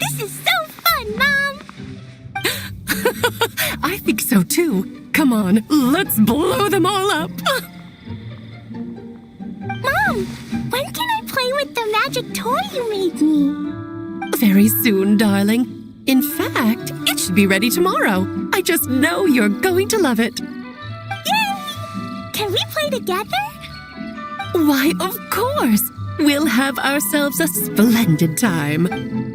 This is so fun, Mom! I think so too. Come on, let's blow them all up. Mom, when can I play with the magic toy you made me? Very soon, darling. In fact, it should be ready tomorrow. I just know you're going to love it. Yay! Can we play together? Why, of course. We'll have ourselves a splendid time.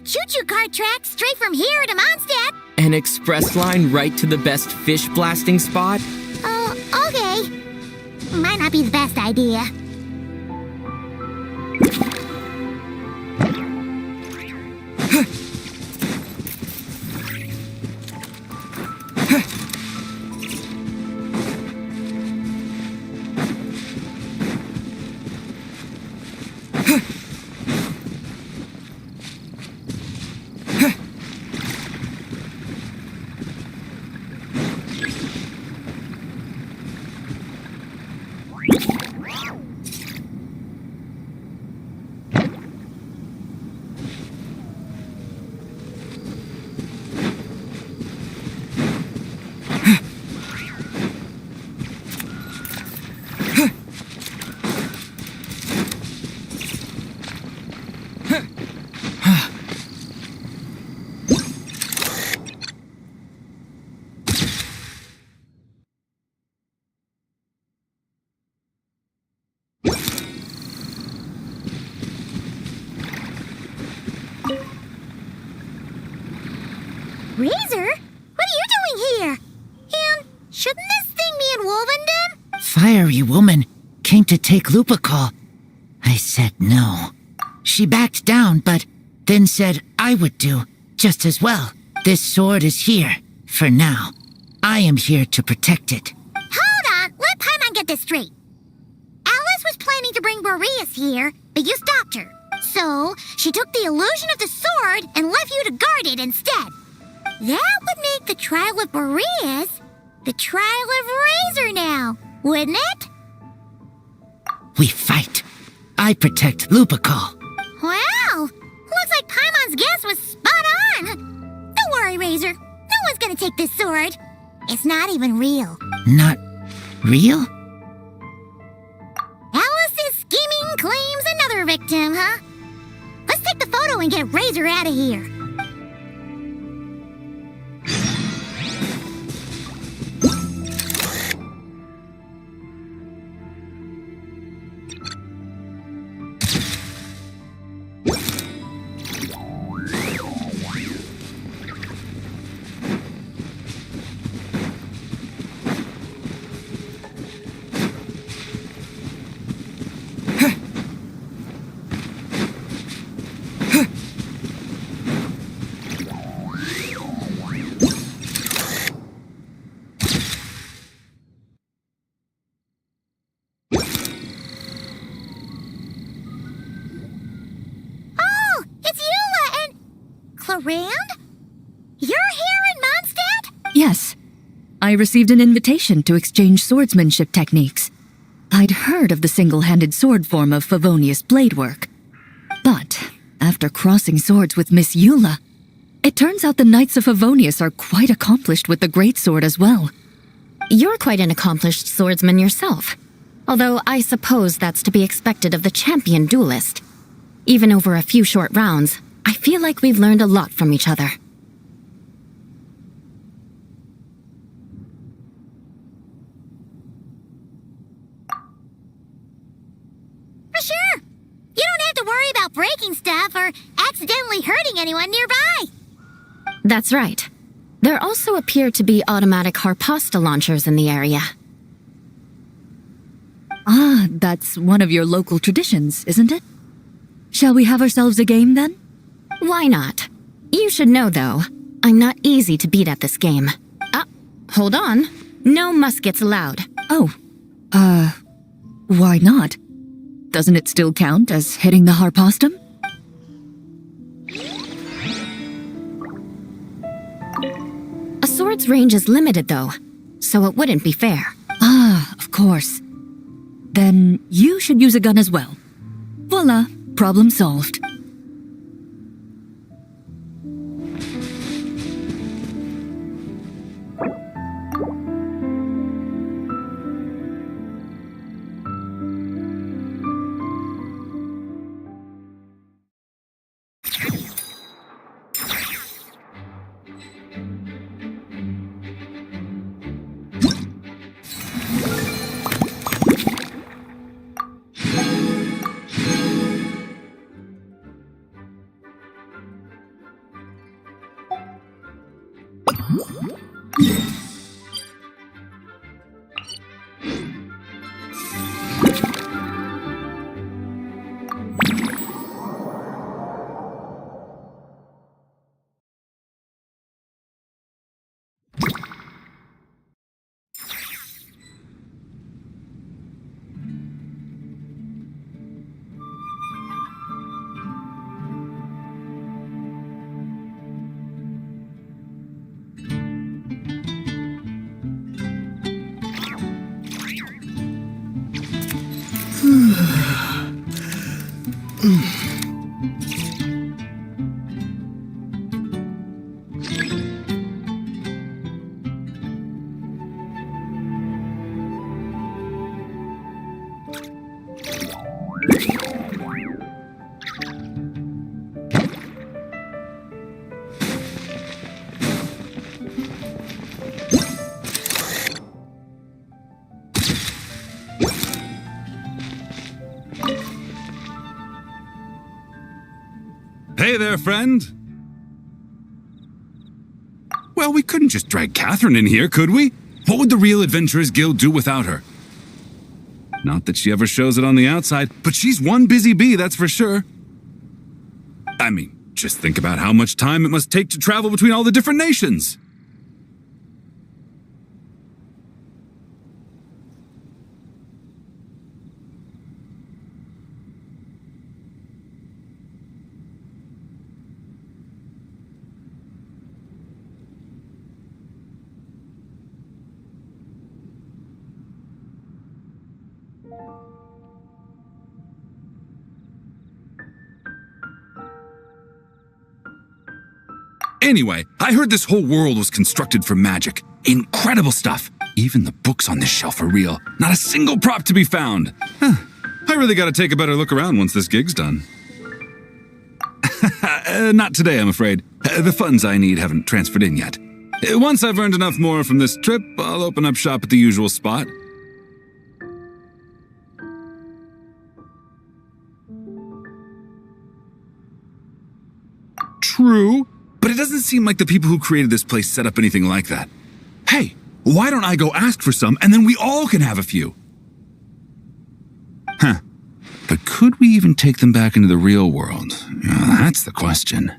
choo-choo car tracks straight from here to Mondstadt. An express line right to the best fish blasting spot? Oh, okay. Might not be the best idea. Razor? What are you doing here? And shouldn't this thing be in Wolvenden? Fiery woman came to take Lupical. I said no. She backed down, but then said I would do just as well. This sword is here, for now. I am here to protect it. Hold on, let Paimon get this straight. Alice was planning to bring Boreas here, but you stopped her. So, she took the illusion of the sword and left you to guard it instead. That would make the trial of Boreas the trial of Razor now, wouldn't it? We fight. I protect Lupical. Wow! Looks like Paimon's guess was spot on. Don't worry, Razor. No one's gonna take this sword. It's not even real. Not real? Alice's scheming claims another victim, huh? Let's take the photo and get Razor out of here. Rand? You're here in Mondstadt? Yes. I received an invitation to exchange swordsmanship techniques. I'd heard of the single-handed sword form of Favonius blade work. But, after crossing swords with Miss Eula, it turns out the Knights of Favonius are quite accomplished with the greatsword as well. You're quite an accomplished swordsman yourself. Although I suppose that's to be expected of the champion duelist. Even over a few short rounds, I feel like we've learned a lot from each other. For sure. You don't have to worry about breaking stuff or accidentally hurting anyone nearby. That's right. There also appear to be automatic harpasta launchers in the area. Ah, that's one of your local traditions, isn't it? Shall we have ourselves a game then? Why not? You should know, though, I'm not easy to beat at this game. Hold on. No muskets allowed. Oh, why not? Doesn't it still count as hitting the harpastum? A sword's range is limited, though, so it wouldn't be fair. Ah, of course. Then you should use a gun as well. Voila, problem solved. Hey there, friend. Well, we couldn't just drag Catherine in here, could we? What would the Real Adventurers Guild do without her? Not that she ever shows it on the outside, but she's one busy bee, that's for sure. I mean, just think about how much time it must take to travel between all the different nations. Anyway, I heard this whole world was constructed for magic. Incredible stuff. Even the books on this shelf are real. Not a single prop to be found. I really gotta take a better look around once this gig's done. Not today, I'm afraid. The funds I need haven't transferred in yet. Once I've earned enough more from this trip, I'll open up shop at the usual spot. True, but it doesn't seem like the people who created this place set up anything like that. Hey, why don't I go ask for some, and then we all can have a few? Huh. But could we even take them back into the real world? That's the question.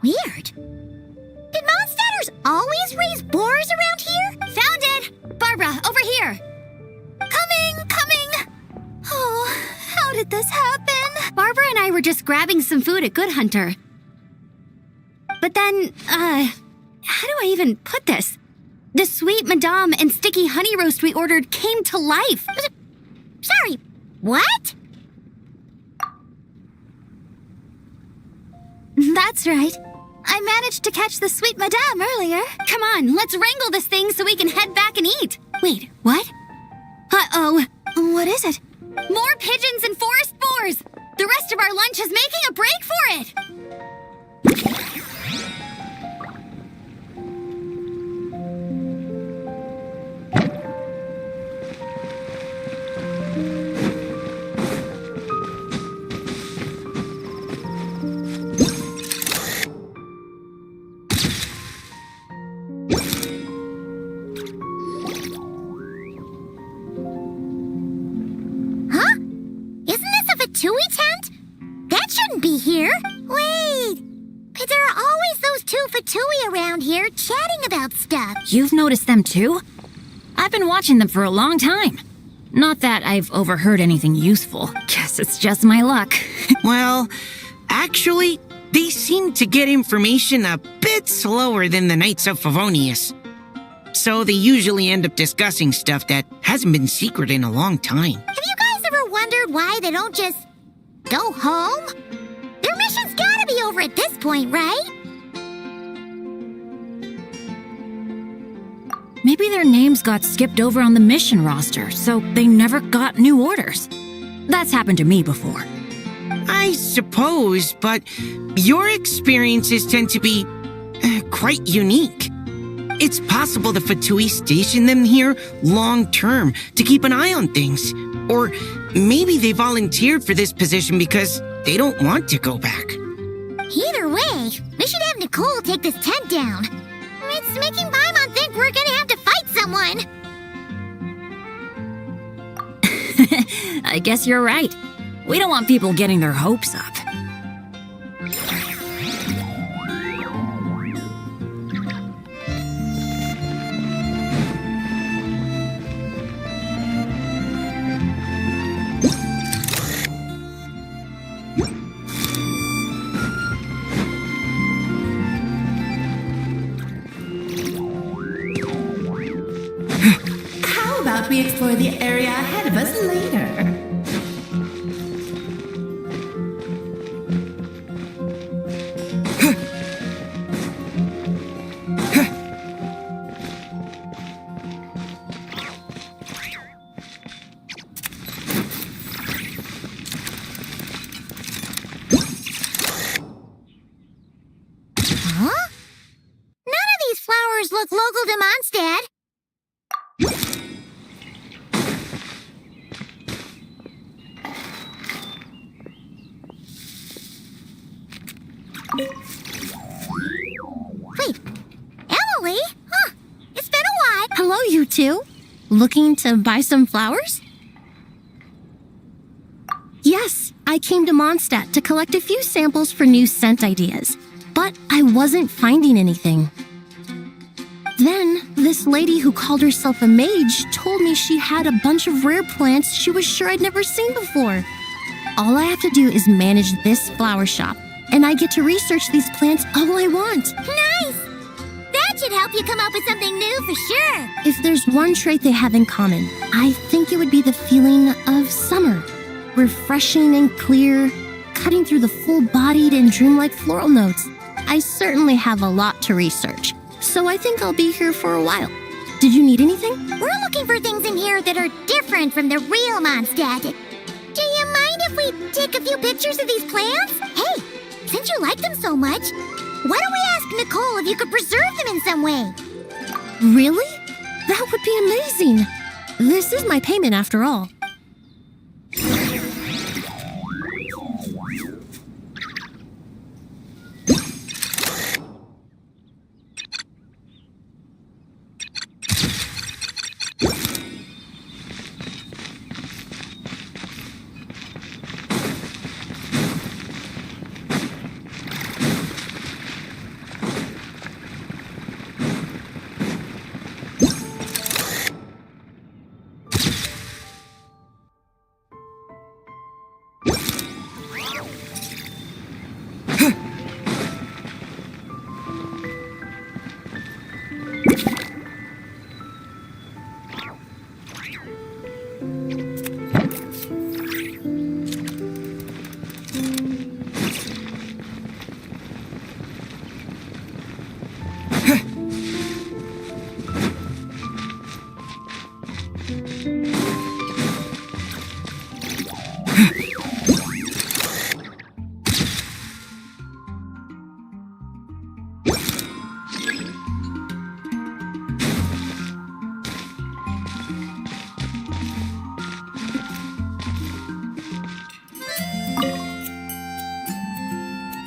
Weird. Did Mondstatters always raise boars around here? Found it! Barbara, over here! Coming! Oh, how did this happen? Barbara and I were just grabbing some food at Good Hunter. But then, how do I even put this? The sweet madame and sticky honey roast we ordered came to life. Sorry, what? That's right. I managed to catch the sweet madame earlier. Come on, let's wrangle this thing so we can head back and eat. Wait, what? Uh-oh. What is it? More pigeons and forest boars! The rest of our lunch is making a break for it! Fatui tent? That shouldn't be here. Wait, but there are always those two Fatui around here chatting about stuff. You've noticed them too? I've been watching them for a long time. Not that I've overheard anything useful. Guess it's just my luck. Well, actually, they seem to get information a bit slower than the Knights of Favonius. So they usually end up discussing stuff that hasn't been secret in a long time. Have you guys ever wondered why they don't just go home? Their mission's gotta be over at this point, right? Maybe their names got skipped over on the mission roster, so they never got new orders. That's happened to me before. I suppose, but your experiences tend to be quite unique. It's possible the Fatui stationed them here long-term to keep an eye on things. Or maybe they volunteered for this position because they don't want to go back. Either way, we should have Nicole take this tent down. It's making Paimon think we're gonna have to fight someone. I guess you're right. We don't want people getting their hopes up. How about we explore the area ahead of us later? Huh? None of these flowers look local to Mondstadt. Northerly. Huh. It's been a while. Hello, you two. Looking to buy some flowers? Yes, I came to Mondstadt to collect a few samples for new scent ideas, but I wasn't finding anything. Then, this lady who called herself a mage told me she had a bunch of rare plants she was sure I'd never seen before. All I have to do is manage this flower shop, and I get to research these plants all I want. Nice! That should help you come up with something new for sure. If there's one trait they have in common, I think it would be the feeling of summer. Refreshing and clear, cutting through the full-bodied and dreamlike floral notes. I certainly have a lot to research, so I think I'll be here for a while. Did you need anything? We're looking for things in here that are different from the real Mondstadt. Do you mind if we take a few pictures of these plants? Hey, since you like them so much, why don't we ask Nicole if you could preserve them in some way? Really? That would be amazing. This is my payment after all.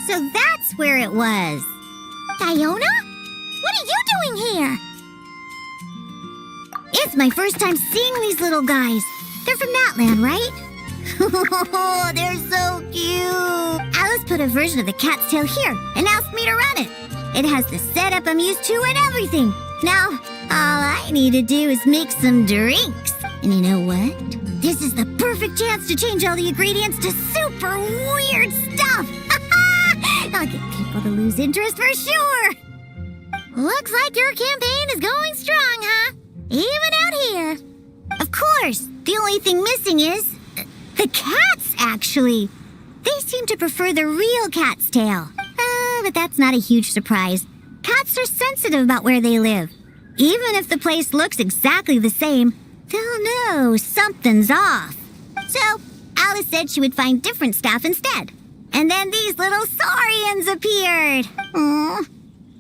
So that's where it was. Fiona? What are you doing here? It's my first time seeing these little guys. They're from Natland, right? Oh, they're so cute. Alice put a version of the cat's tail here and asked me to run it. It has the setup I'm used to and everything. Now, all I need to do is make some drinks. And you know what? This is the perfect chance to change all the ingredients to super weird stuff. I'll get people to lose interest for sure. Looks like your campaign is going strong, huh? Even out here. Of course, the only thing missing is the cats, actually. They seem to prefer the real cat's tail. But that's not a huge surprise. Cats are sensitive about where they live. Even if the place looks exactly the same, they'll know something's off. So, Alice said she would find different staff instead. And then these little saurians appeared. Aww.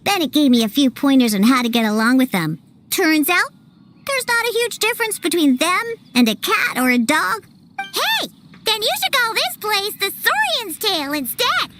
Bennett gave me a few pointers on how to get along with them. Turns out, there's not a huge difference between them and a cat or a dog. Hey, then you should call this place the Saurian's Tail instead.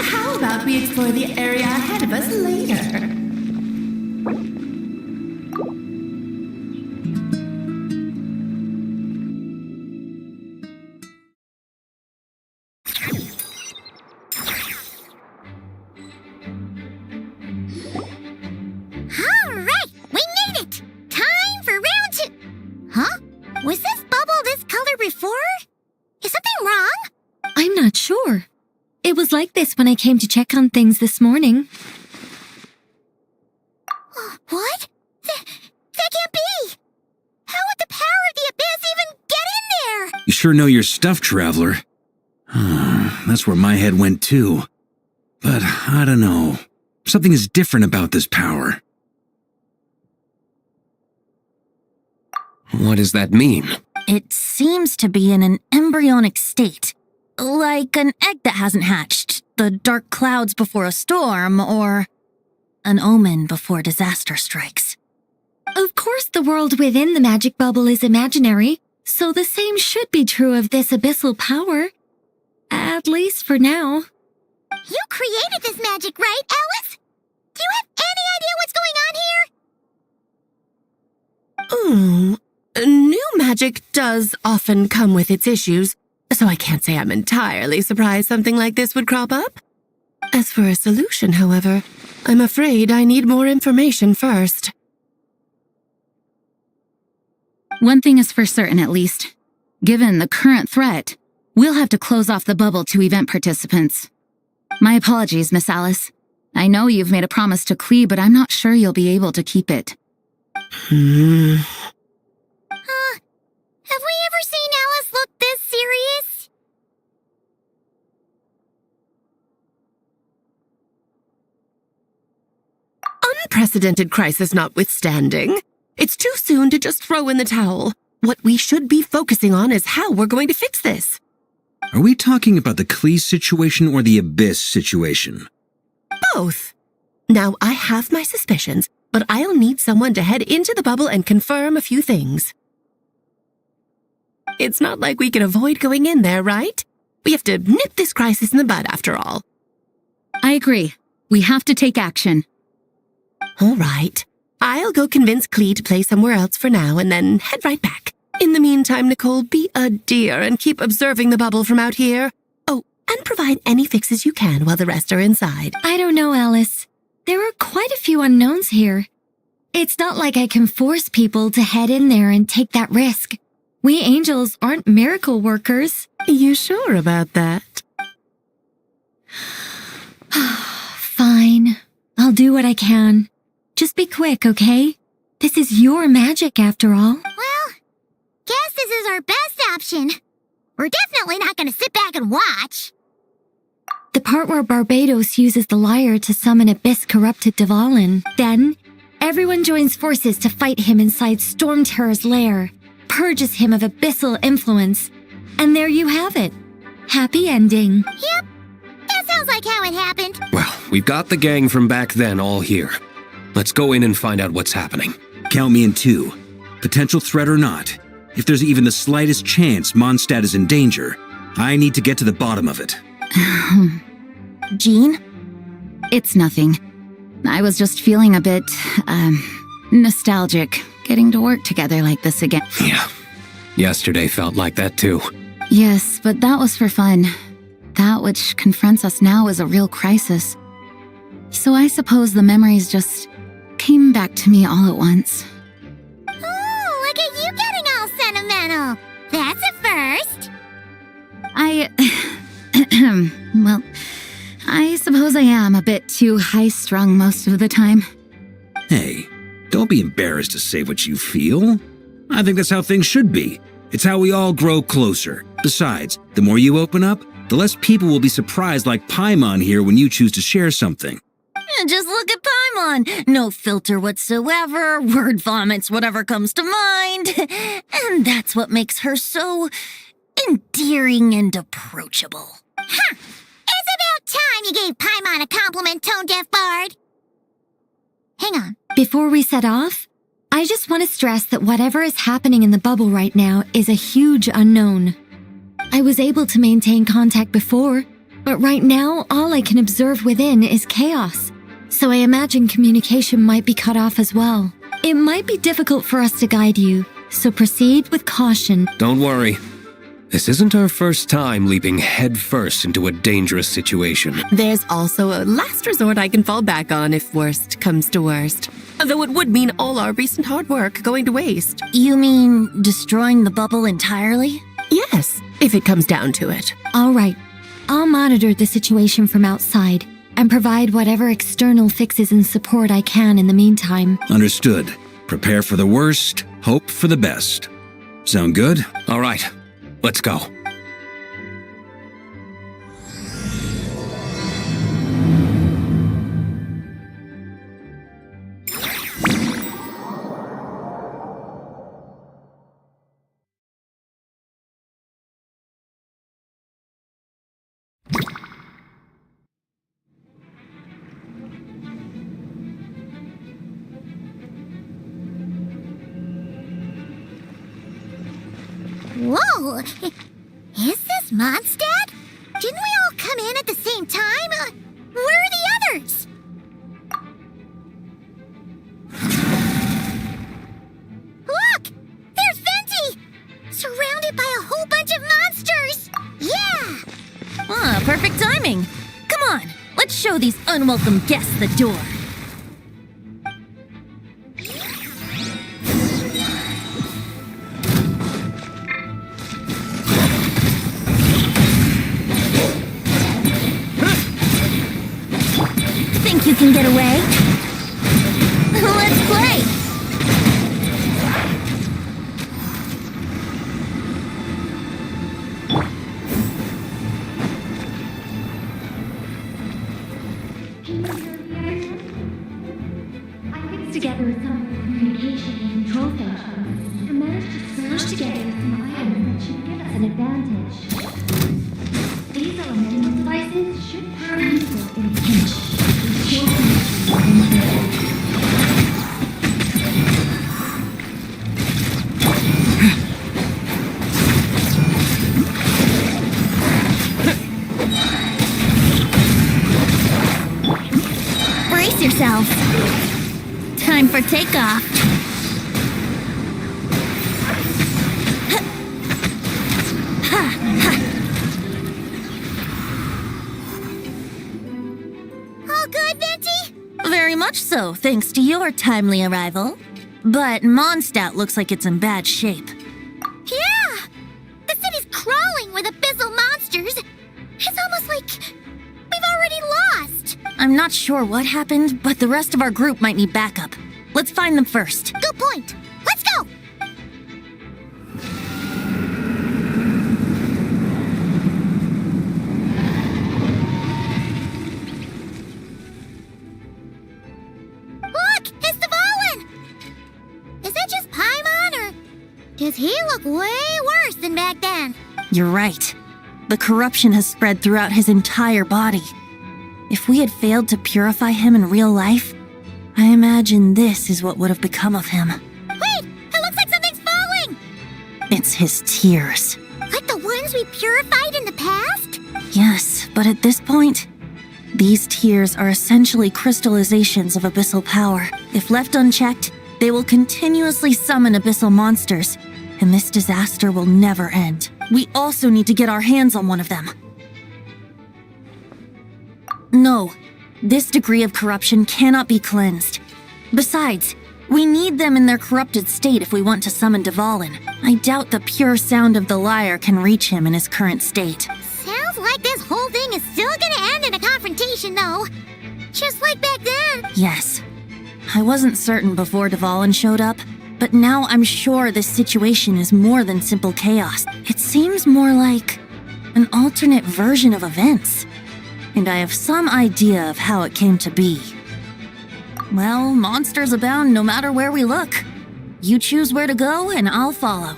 How about we explore the area ahead of us later? Alright, we made it! Time for round 2. Huh? Was this bubble this color before? Is something wrong? I'm not sure. It was like this when I came to check on things this morning. What? That can't be! How would the power of the abyss even get in there? You sure know your stuff, Traveler. That's where my head went too. But I don't know. Something is different about this power. What does that mean? It seems to be in an embryonic state. Like an egg that hasn't hatched, the dark clouds before a storm, or an omen before disaster strikes. Of course, the world within the magic bubble is imaginary, so the same should be true of this abyssal power. At least for now. You created this magic, right, Alice? Do you have any idea what's going on here? New magic does often come with its issues, so I can't say I'm entirely surprised something like this would crop up. As for a solution, however, I'm afraid I need more information first. One thing is for certain, at least. Given the current threat, we'll have to close off the bubble to event participants. My apologies, Miss Alice. I know you've made a promise to Klee, but I'm not sure you'll be able to keep it. Have we ever seen Alice look this serious? Unprecedented crisis notwithstanding, it's too soon to just throw in the towel. What we should be focusing on is how we're going to fix this. Are we talking about the Klee situation or the Abyss situation? Both. Now, I have my suspicions, but I'll need someone to head into the bubble and confirm a few things. It's not like we can avoid going in there, right? We have to nip this crisis in the bud, after all. I agree. We have to take action. All right. I'll go convince Klee to play somewhere else for now and then head right back. In the meantime, Nicole, be a dear and keep observing the bubble from out here. Oh, and provide any fixes you can while the rest are inside. I don't know, Alice. There are quite a few unknowns here. It's not like I can force people to head in there and take that risk. We angels aren't miracle workers. You sure about that? Fine. I'll do what I can. Just be quick, okay? This is your magic, after all. Well, guess this is our best option. We're definitely not going to sit back and watch. The part where Barbados uses the lyre to summon abyss-corrupted Dvalin. Then, everyone joins forces to fight him inside Storm Terror's lair, purges him of abyssal influence, and there you have it. Happy ending. Yep, that sounds like how it happened. Well, we've got the gang from back then all here. Let's go in and find out what's happening. Count me in 2. Potential threat or not, if there's even the slightest chance Mondstadt is in danger, I need to get to the bottom of it. Jean? It's nothing. I was just feeling a bit, nostalgic, getting to work together like this again. Yeah. Yesterday felt like that too. Yes, but that was for fun. That which confronts us now is a real crisis. So I suppose the memories just came back to me all at once. Oh, look at you getting all sentimental. That's a first. Well, I suppose I am a bit too high-strung most of the time. Hey, don't be embarrassed to say what you feel. I think that's how things should be. It's how we all grow closer. Besides, the more you open up, the less people will be surprised like Paimon here when you choose to share something. Just look at Paimon. No filter whatsoever, word vomits whatever comes to mind. And that's what makes her so endearing and approachable. Huh! It's about time you gave Paimon a compliment, tone-deaf bard. Hang on. Before we set off, I just want to stress that whatever is happening in the bubble right now is a huge unknown. I was able to maintain contact before, but right now all I can observe within is chaos. So I imagine communication might be cut off as well. It might be difficult for us to guide you, so proceed with caution. Don't worry. This isn't our first time leaping headfirst into a dangerous situation. There's also a last resort I can fall back on if worst comes to worst. Though it would mean all our recent hard work going to waste. You mean destroying the bubble entirely? Yes, if it comes down to it. All right. I'll monitor the situation from outside, and provide whatever external fixes and support I can in the meantime. Understood. Prepare for the worst, hope for the best. Sound good? All right, let's go. Whoa! Is this Mondstadt? Didn't we all come in at the same time? Where are the others? Look! There's Venti! Surrounded by a whole bunch of monsters! Yeah! Ah, perfect timing. Come on, let's show these unwelcome guests the door. Think you can get away? Let's play! I fixed together some communication and control functions and managed to smash together some items that should give us an advantage. These elemental devices should prove useful in a pinch. Brace yourselves. Time for takeoff. All good, Venti? Very much so, thanks to your timely arrival. But Mondstadt looks like it's in bad shape. Yeah! The city's crawling with abyssal monsters. It's almost like we've already lost. I'm not sure what happened, but the rest of our group might need backup. Let's find them first. Good point. Let's go! Look! It's Dvalin! Is it just Paimon, or does he look way worse than back then? You're right. The corruption has spread throughout his entire body. If we had failed to purify him in real life, I imagine this is what would have become of him. Wait! It looks like something's falling! It's his tears. Like the ones we purified in the past? Yes, but at this point, these tears are essentially crystallizations of abyssal power. If left unchecked, they will continuously summon abyssal monsters, and this disaster will never end. We also need to get our hands on one of them. No, this degree of corruption cannot be cleansed. Besides, we need them in their corrupted state if we want to summon Dvalin. I doubt the pure sound of the lyre can reach him in his current state. Sounds like this whole thing is still gonna end in a confrontation, though. Just like back then. Yes. I wasn't certain before Dvalin showed up, but now I'm sure this situation is more than simple chaos. It seems more like an alternate version of events. And I have some idea of how it came to be. Well, monsters abound no matter where we look. You choose where to go, and I'll follow.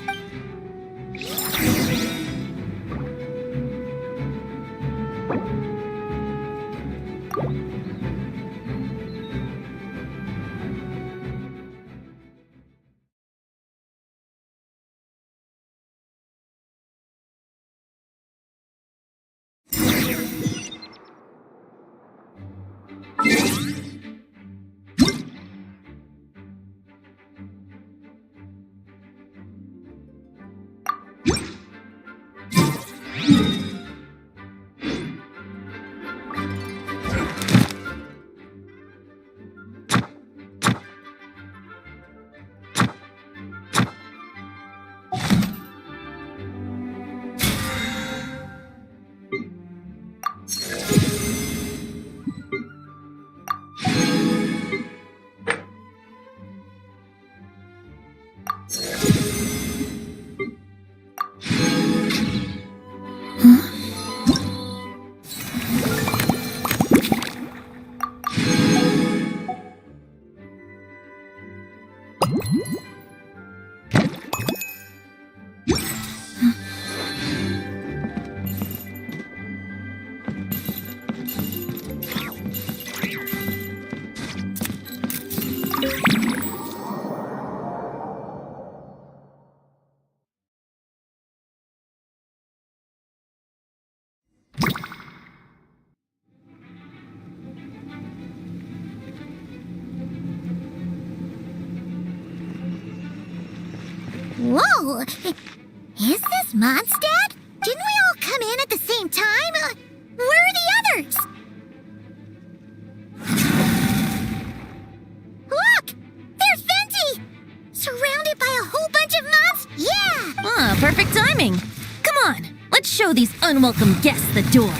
Whoa! Is this Mondstadt? Didn't we all come in at the same time? Where are the others? Look! There's Venti! Surrounded by a whole bunch of mobs? Yeah! Perfect timing. Come on, let's show these unwelcome guests the door.